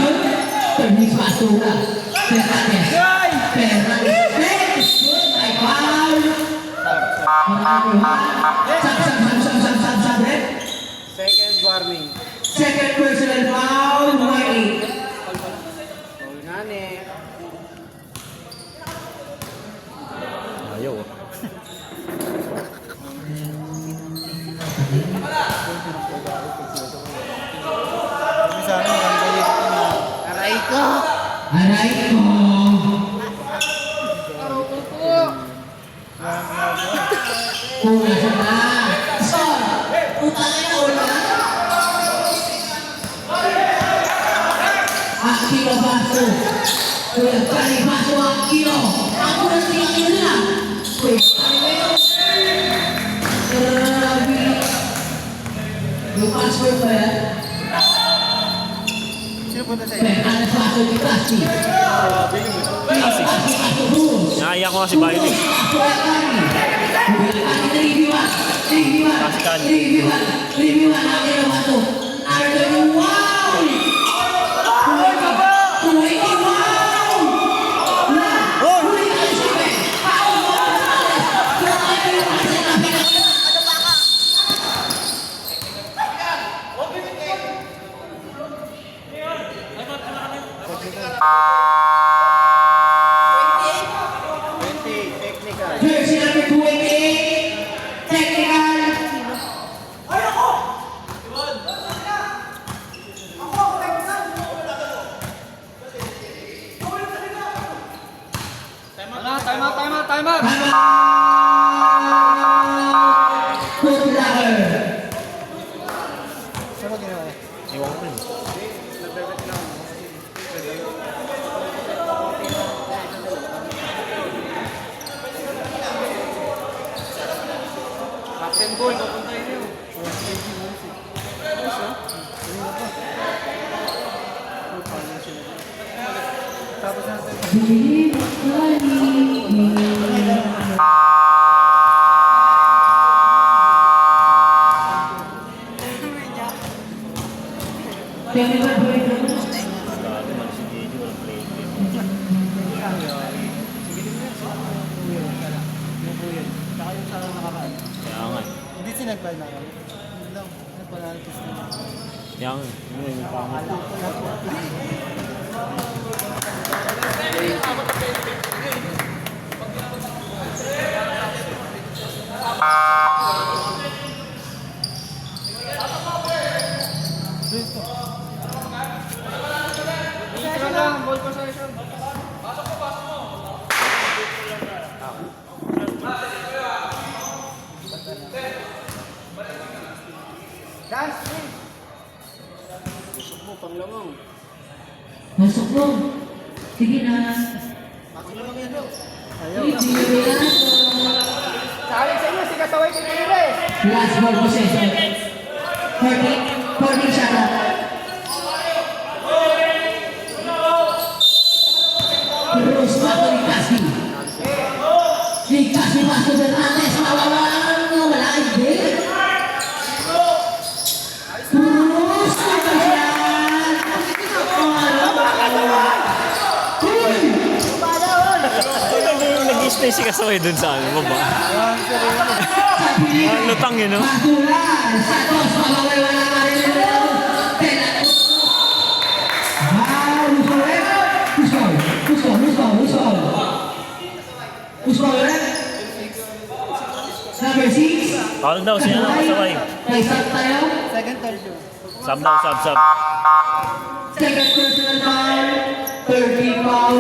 36 paso na. Fernandez. Sub, ref. Second warning. Second personal foul, warning. Foul nani. Ayaw. Sa akin, ang galit ko na. Aray ko. Aray ko. Upo. Una siya na. Sir, utangin na una. Aquino Basso. Kuya Kali Basso, Aquino. Ako na si Aquino na. Kuya Kali Basso. Grabe. Yung password ba yan? Sino punta sa Kuya Kali Basso ni Kasi. Kasi Bruce. Naiyak ko nga si Bayo eh. Jersey number 28, technical. Time out. Good blocker. Saan mo ginawa? Iwan ko rin. Captain Boy, papunta niyo. Tapos natin. Grabe man si Gigi, walang play. Kaya nga eh. Hindi sinagpal na kami. Hindi lang. Nagpalatis na. Kaya nga eh. Yun yung pangit. Intro lang, ball possession. Dance, please. Gusto mo, panglamang. Masok mo. Sige na. Panglamang yan, no? Ayaw. Sabi sa inyo, si Kasaway kay Pires. Last ball possession. 40 shot up. Terus bago ni Kasi. Ni Kasi masuk Fernandez. Mawawalan. Wala hindi. Terus kasihan. Nag-stay si Kasaway dun sa ano, baba. Ang lutang yun, no? Matulan. Santos. Mawawala ka rin nila. Number 6. Foul daw, sino na Kasaway? May sub tayo. Second, third yun. Sub daw, sub. Second personal foul. 30 foul.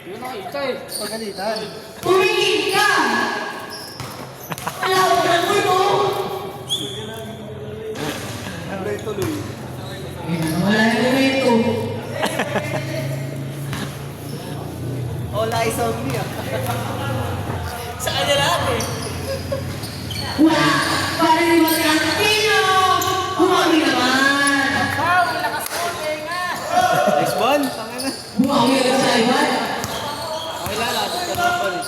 Yun ang isa eh. Pagalitan. Tumingin ka! Alam mo na mo! Tuloy-tuloy. Wala na momento. All eyes on me ah. Sa kanya lahat eh. Wala! Para di ba ang Tino? Bumawi naman! Wow, lakas mo, nga. Nice one. Tangina. Bumawi agad sa iwan. Okay lang, lapit ka na pa rin.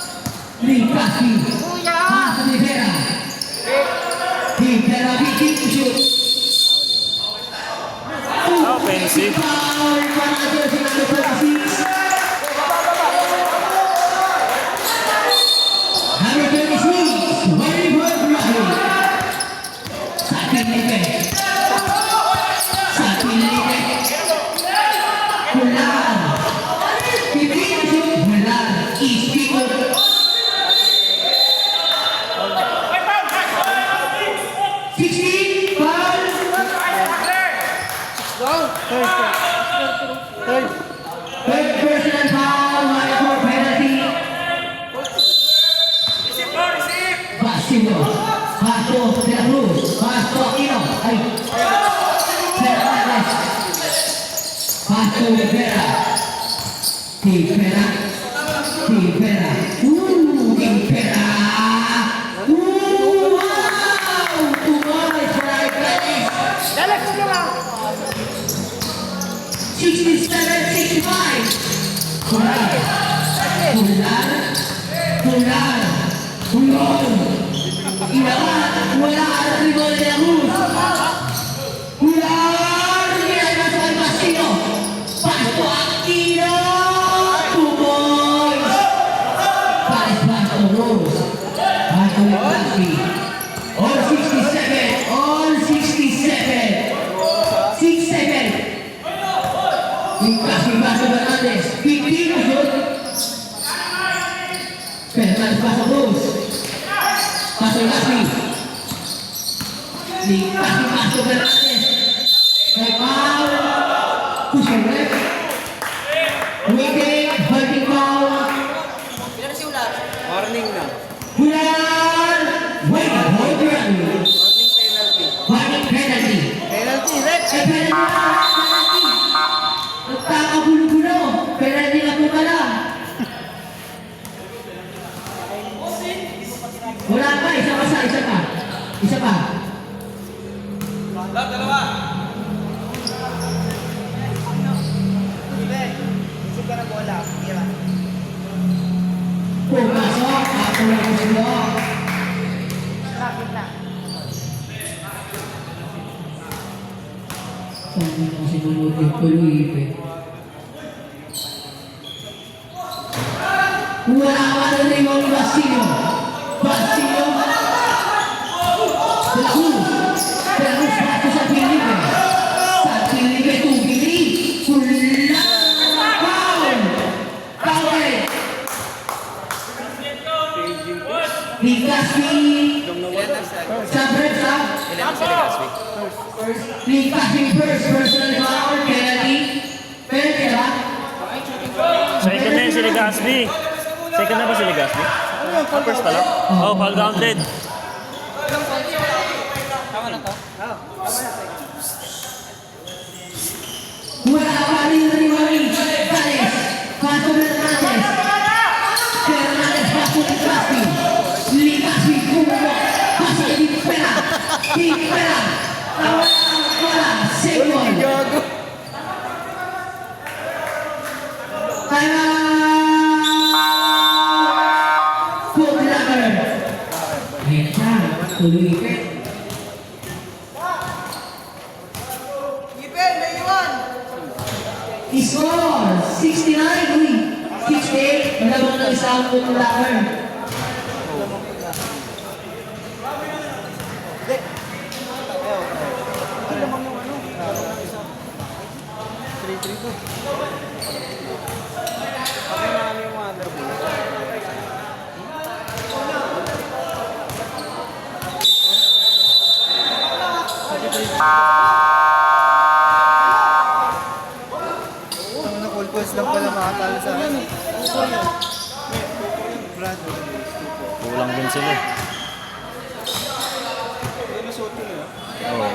Linkasi. Kuya! Pasa ni Vera. Vera bikin shoot. Offensive. Foul para sa jersey number 46. Third personal foul, one for penalty. Basilio, Basto de la Cruz, Basto Aquino, ay, Fernández, Basto Rivera, Rivera, Rivera, Rivera, wow, tumores por ahí, Alex, come on. 67-65. Pular, pular, pular, pular. Ilawan, wala ang ribol de la Cruz. Pular, ginagawa sa Basilio. Basto Aquino, tumoy. Pares Basto Rose. Basto Lecaspi. All 67, all 67. 6-7. Lecaspi, Basto Fernandez. Pitinos yun. Fernandez, Basto Rose. Basto Lecaspi. Lecaspi, Basto Fernandez. May foul. Push and rep. Waiting, holding foul. Ilan si Ulan? Warning na. Hulan! Wait, hold your hand. Warning penalty. Warning penalty. Penalty, red. Eh, penalty na, penalty. Nagkakagulo-gulo. Penalty na po pala. Wala pa, isa pa. Isa pa. Isip ka na bola. Tira. Pumasok, ako na gusto. Bakit na? Sabi na sinunod yung tuloy, wala ka na rin yung Basilio. Basilio. De la Cruz. De la Cruz bato sa Filipe. Sa Filipe, tubili. Pula. Foul. Foul. Lecaspi. Sa Bresa. Lecaspi first personal foul. Penalty. Penalty ba? Second na yun si Lecaspi. Second na ba si Lecaspi? First pala? Oh, foul counted. Wala pa rin Pares. Pasto Fernandez. Fernandez pasto Lecaspi. Lecaspi kumbo. Pasto Tipera. Tipera. Wala. Second. Time out. Pulaker. Ayan siya. Tuloy ka. Ipen, may iwan. Score 69, 68, malabang ng isang Pulaker. Full points lang pala makatalo sa akin. Kulang din sila. Oh.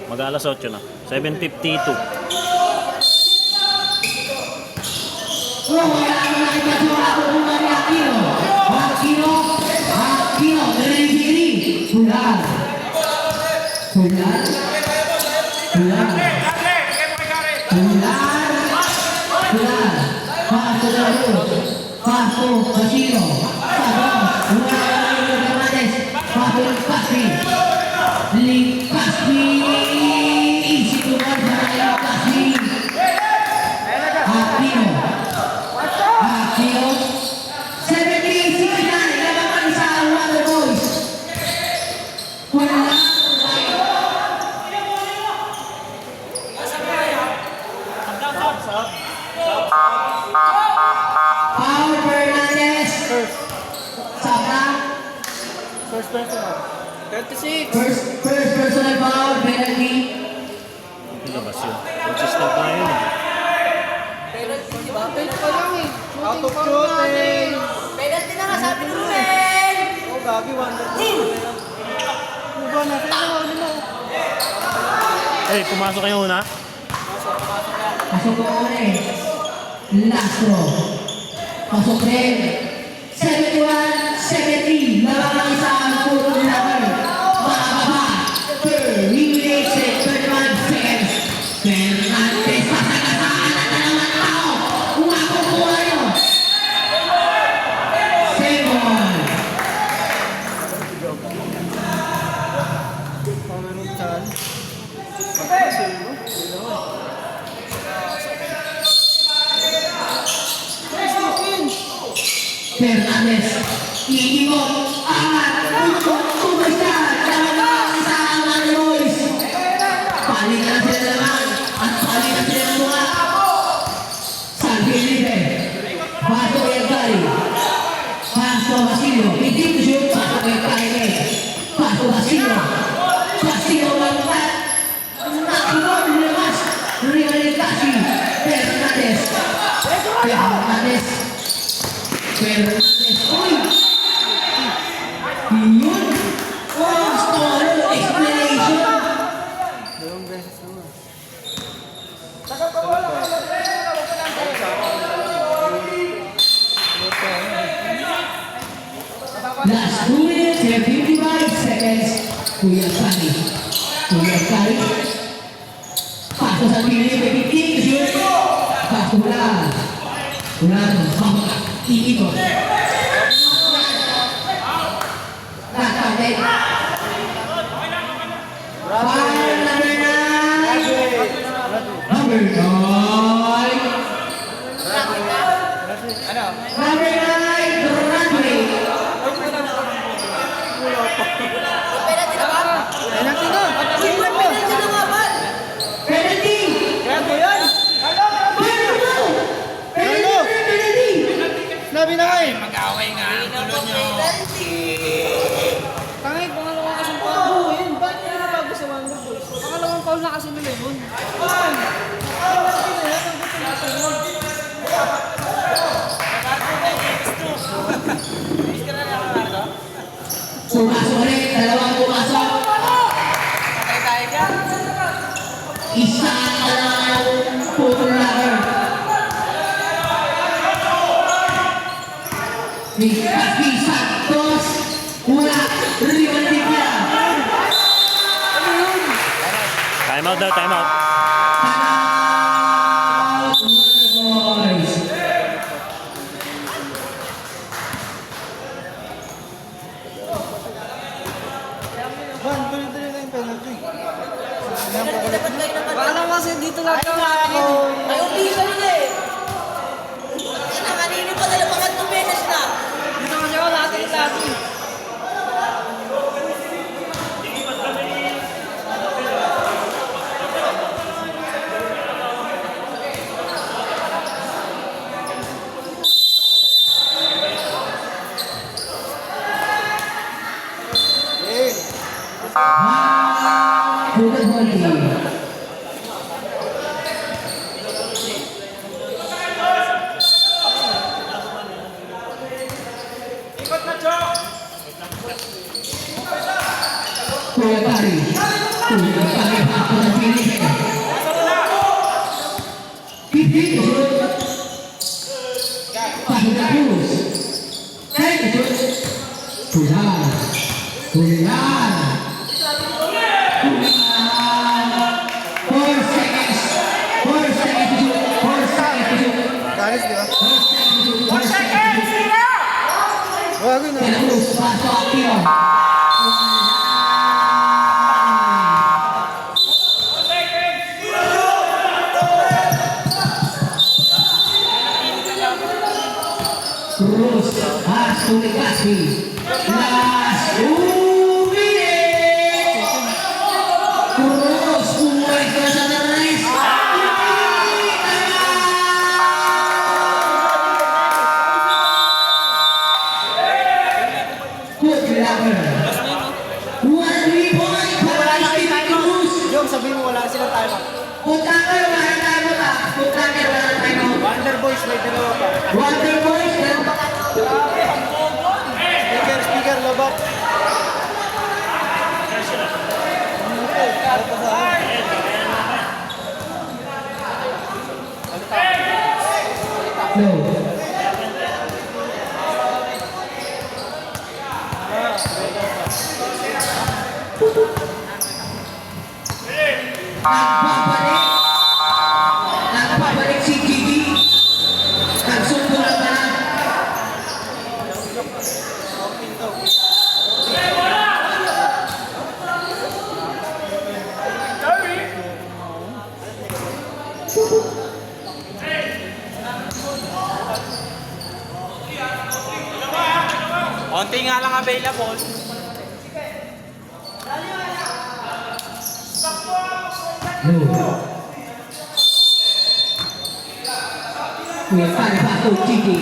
Mag-alas 8 na. 7:52. Wala na nakikasuha ko kung ano Aquino. Aquino, Riveri. Pular. Pular. Pular. Pular. Pular. Pasto de la Cruz. Pasto Basilio. Sabos. Wala na Fernandez. Pasto Lecaspi. Lecaspi. Easy to run para Lecaspi. Aquino. Aquino. 78-69. Laban sa Water Boys. Wala. Paul Fernandez. Sabra. First personal. 36. First personal foul, penalty. Labas yun. Consistent na yun eh. Penalty, di ba? Penalty lang eh. Out of shooting! Penalty na nga, sabi ni Ruben! Oh, gagi, wonderful. Ano ba natin? Ano mo? Eh, pumasok kayo una. Pasok ko ulit. Lastro. Pasok rin. 71-70. Laban ng isang puro laban. Makakaba. 30 minutes and 31 seconds. Fernandez pasagasaan na naman tao. Makukuha yun. Second. Pangano'n saan? Fernandez. Iikot. Angat. Superstar. Laban ng isang mga boys. Paling na sila naman. At paling na sila ng mga. San Felipe. Paso Elgari. Paso Basilio. Hindi ko siya. Paso Elgari. Paso Basilio. Basilio Bangat. Nakikot. Lumas. Rivalitasi. Fernandez. Fernandez. Fernandez. Uy! Yun! Oh, solo explanation! Dalawang beses naman. Last 2 minutes and 55 seconds. Kuya Kari. Kuya Kari. Paso sa piling. Pipitin. Shoot. Paso wala. Wala. Iikot. Tatapit. Fire number 9. Number 9. Number 9. Runway. Penalty na ba? Penalty na! Penalty na nga ba? Penalty. Kaya yan! Penalty. Sinabi na kayo! Tangay, pangalawang kasing foul. Yun, ba't nila nabago sa Wonder Boys? Pangalawang foul na kasi nila yun. Pumasok ulit. Dalawang pumasok. Isa ka lang putulaker. Kaki Santos. Una. Rival Divya. Time out daw, time out. Boys. Ban, tuloy-tuloy na yung penalty. Dapat kayo naman. Paano kasi dito lang yung akin. Ay, umpisa nila eh. Ina, kanino pa nila mga 2 minutes na? Dito kasi ako lati. Good holding. Kuya Kari. Kuya Kari. Ako ng pinig. Pipit. Pahinga Cruz. Kaya Cruz. Kuyan. Kuyan. 4 seconds. 4 seconds to shoot. 4 seconds to shoot. Kalis, di ba? 4 seconds. Bago na. Cruz. Paso aktibo. Cruz has to the Caspi. Last 2 minutes. Cruz umuwi ka sa rest. Good lover. 1 3 point para kay Cruz. Yung sabihin mo wala silang time out. Puntaker, wala tayo ka. Puntaker, wala tayo. Wonder Boys, may dalawa pa. Wonder Boys, meron pa ka. Speaker, labat. No. Nagpabalik si Gigi. Nagsundo na ba? Konti nga lang available. Kuya Pare Pato, Gigi.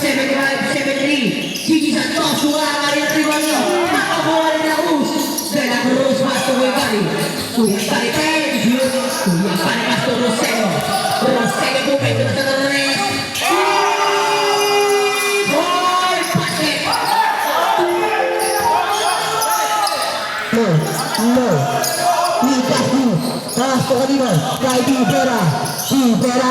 75-73. Gigi Santos, wala ka rin ang rivalyo. Makakuha rin ang Rus. De La Cruz, Pasto, Kuya Pare. Kuya Pare, Pedro. Kuya Pare, Pasto, Rosero. Rosero, pupendo na sa Torres. Boy, pase. No. Nikasih. Pasok kanina. Kay Tibera. Tibera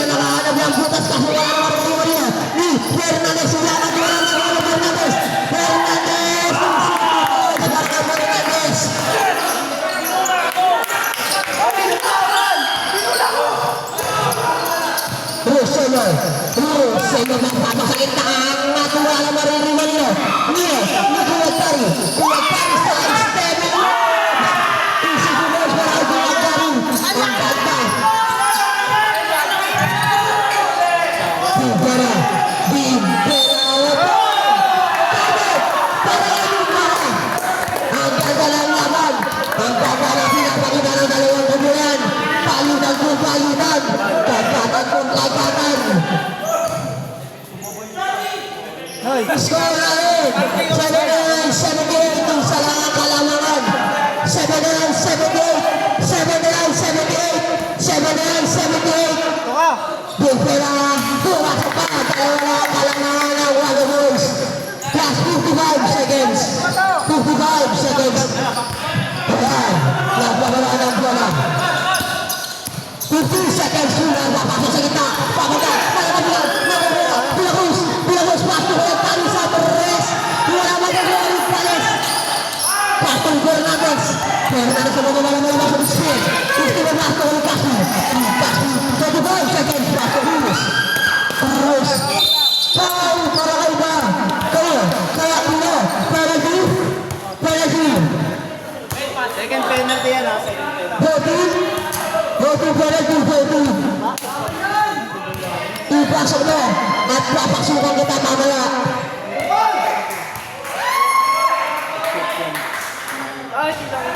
nakahanap ng butas kasi wala naman ang iwan niya. Ni Fernandez. Wala na wala na Fernandez. Fernandez. Fernandez. Roselo magpapakita ang natuwala maririman niyo. Niyo, Kuya Pare sa extended. Isisunod para kay Kuya Pare. Ang ganda. Tibera. Ang ganda ng laban. Ang ganda ng pinapakita ng dalawang kumulan. Palitan kung palitan. Kagatan kung kagatan. Score na rin. 7-9-78 yung sa mga kalamangan. 7-9-78. 7-9-78. 7-9-78. Bufera. Pumasok pa. Dalawa na kalamangan ng Wonder Boys. Plus 55 seconds. 55 seconds. Ayan. Nagpabala ng bola. 15 seconds muna. Papasok sa gitna. Papunta. Pilagos. Pasok ko yung tali sa Torres. Wala magagawa yung palis. Pasok Fernandez. Fernandez sa mga malamay na sa display. Gusto na pasok ko yung Kasi. 25 seconds. Pasok Rus. Foul para kay ba? Kaya Pino. Penalty. Second penalty yan, ha? Second penalty. Voting penalty. Ipasok mo at papaksukan kita mamaya.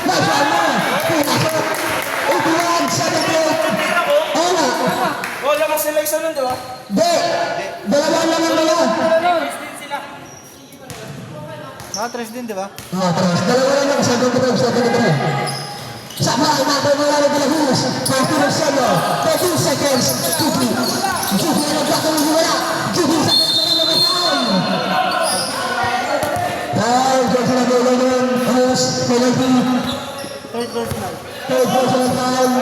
Nasaan mo? Pinasok. 81-78. Oo nga. Oh, lamang sila isa nun, di ba? Di. Dalawa lang ang mga. Nakatres din, di ba? Terus. Dalawa lang ang 75. Sama ang natin mo lang ang Pilagos. Arturo Seno. 13 seconds. Judy ang nagkakaroon wala. Judy sa kanila ng foul. Foul. Diyan sila gawin ng host. Penalty. Third personal. Third personal foul.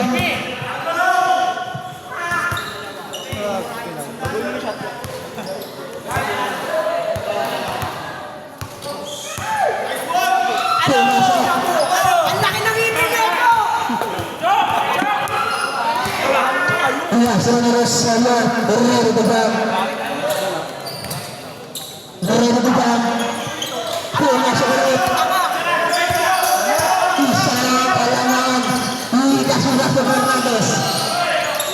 Ang laki ng ibig niyo po! Ayan, sila na Rosario. Ready to back. Pumasok ulit. Isa na kailangan. Likas mo Gasto Fernandez.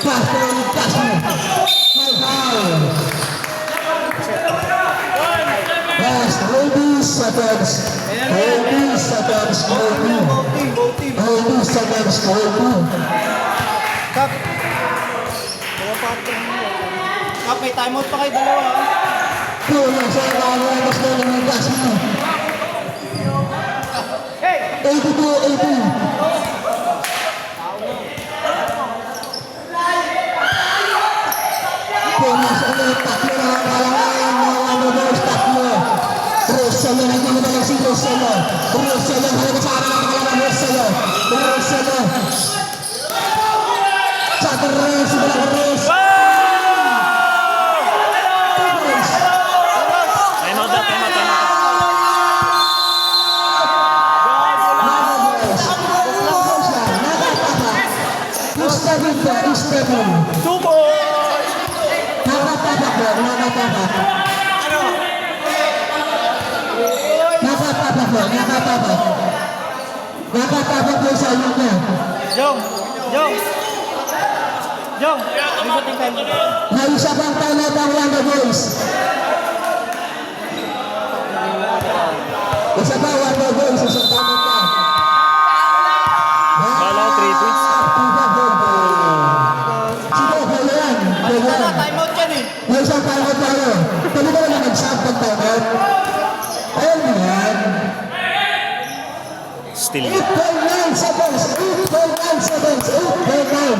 Gasto. May foul. Yes, 20 seconds. 20 seconds. 20 seconds. Kap. Kap, may timeout pa kayo dalawa, ha? Pumasok ang Gasto Fernandez. 18 Pumasok ulit, tatlo na ang kalangan ng Wonderboys, tatlo. Rosello, nagtulungan ng si Rosello. Rosello, halaga sa akin ang kalangan, Rosello. Rosello. Sa Torres, si Balagres. Time out daw, time out, time out. Nakatapak po sa inyo niya. Jong! Jong! Jong! Bigoting time. May isa pang timeout ang Wonder Boys. Isa pa Wonder Boys, isang timeout pa. Kala ko 3 points. Sige, pwede yan. Pwede yan. Time out yan eh. May isang timeout tayo. Pwede ba naman nag-sub pag timeout? Ayun mo yan. Still. 8.9 seconds. 8.9 seconds. 8.9.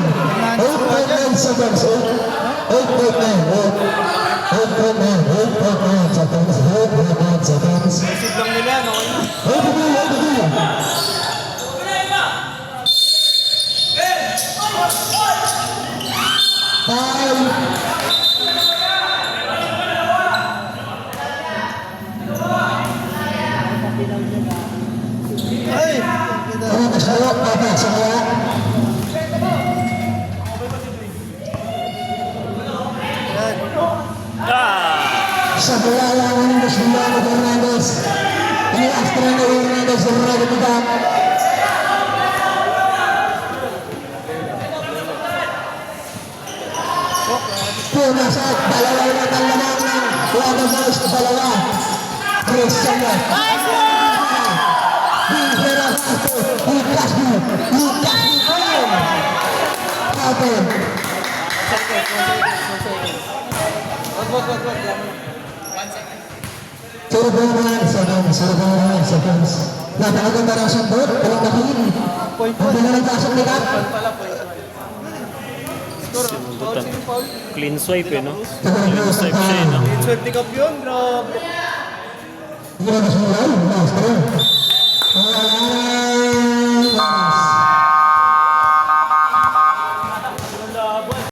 8.9 seconds. 8.9. 8.9 seconds. 8.9 seconds. Isip lang nila yan, okay na. 5. Ay! Ano na sa'yo? Papa, sa kaya? Ah! Sa kaya lang ang Luciano Fernandez. Ini Astrano Fernandez ang mga kita. Pumasok, dalawa na ang lamang ng Wanda Boys, dalawa. Cristiano. Lucas Boone. Open. Suruhan seconds. Napakaganda ng sundot, walang nakilin. Ang pinalagpasok ni Cap. Sinubutan. Clean swipe eh, no? Clean swipe siya eh, no? Swerte ka yun, grabe. Hindi na nasunod, master.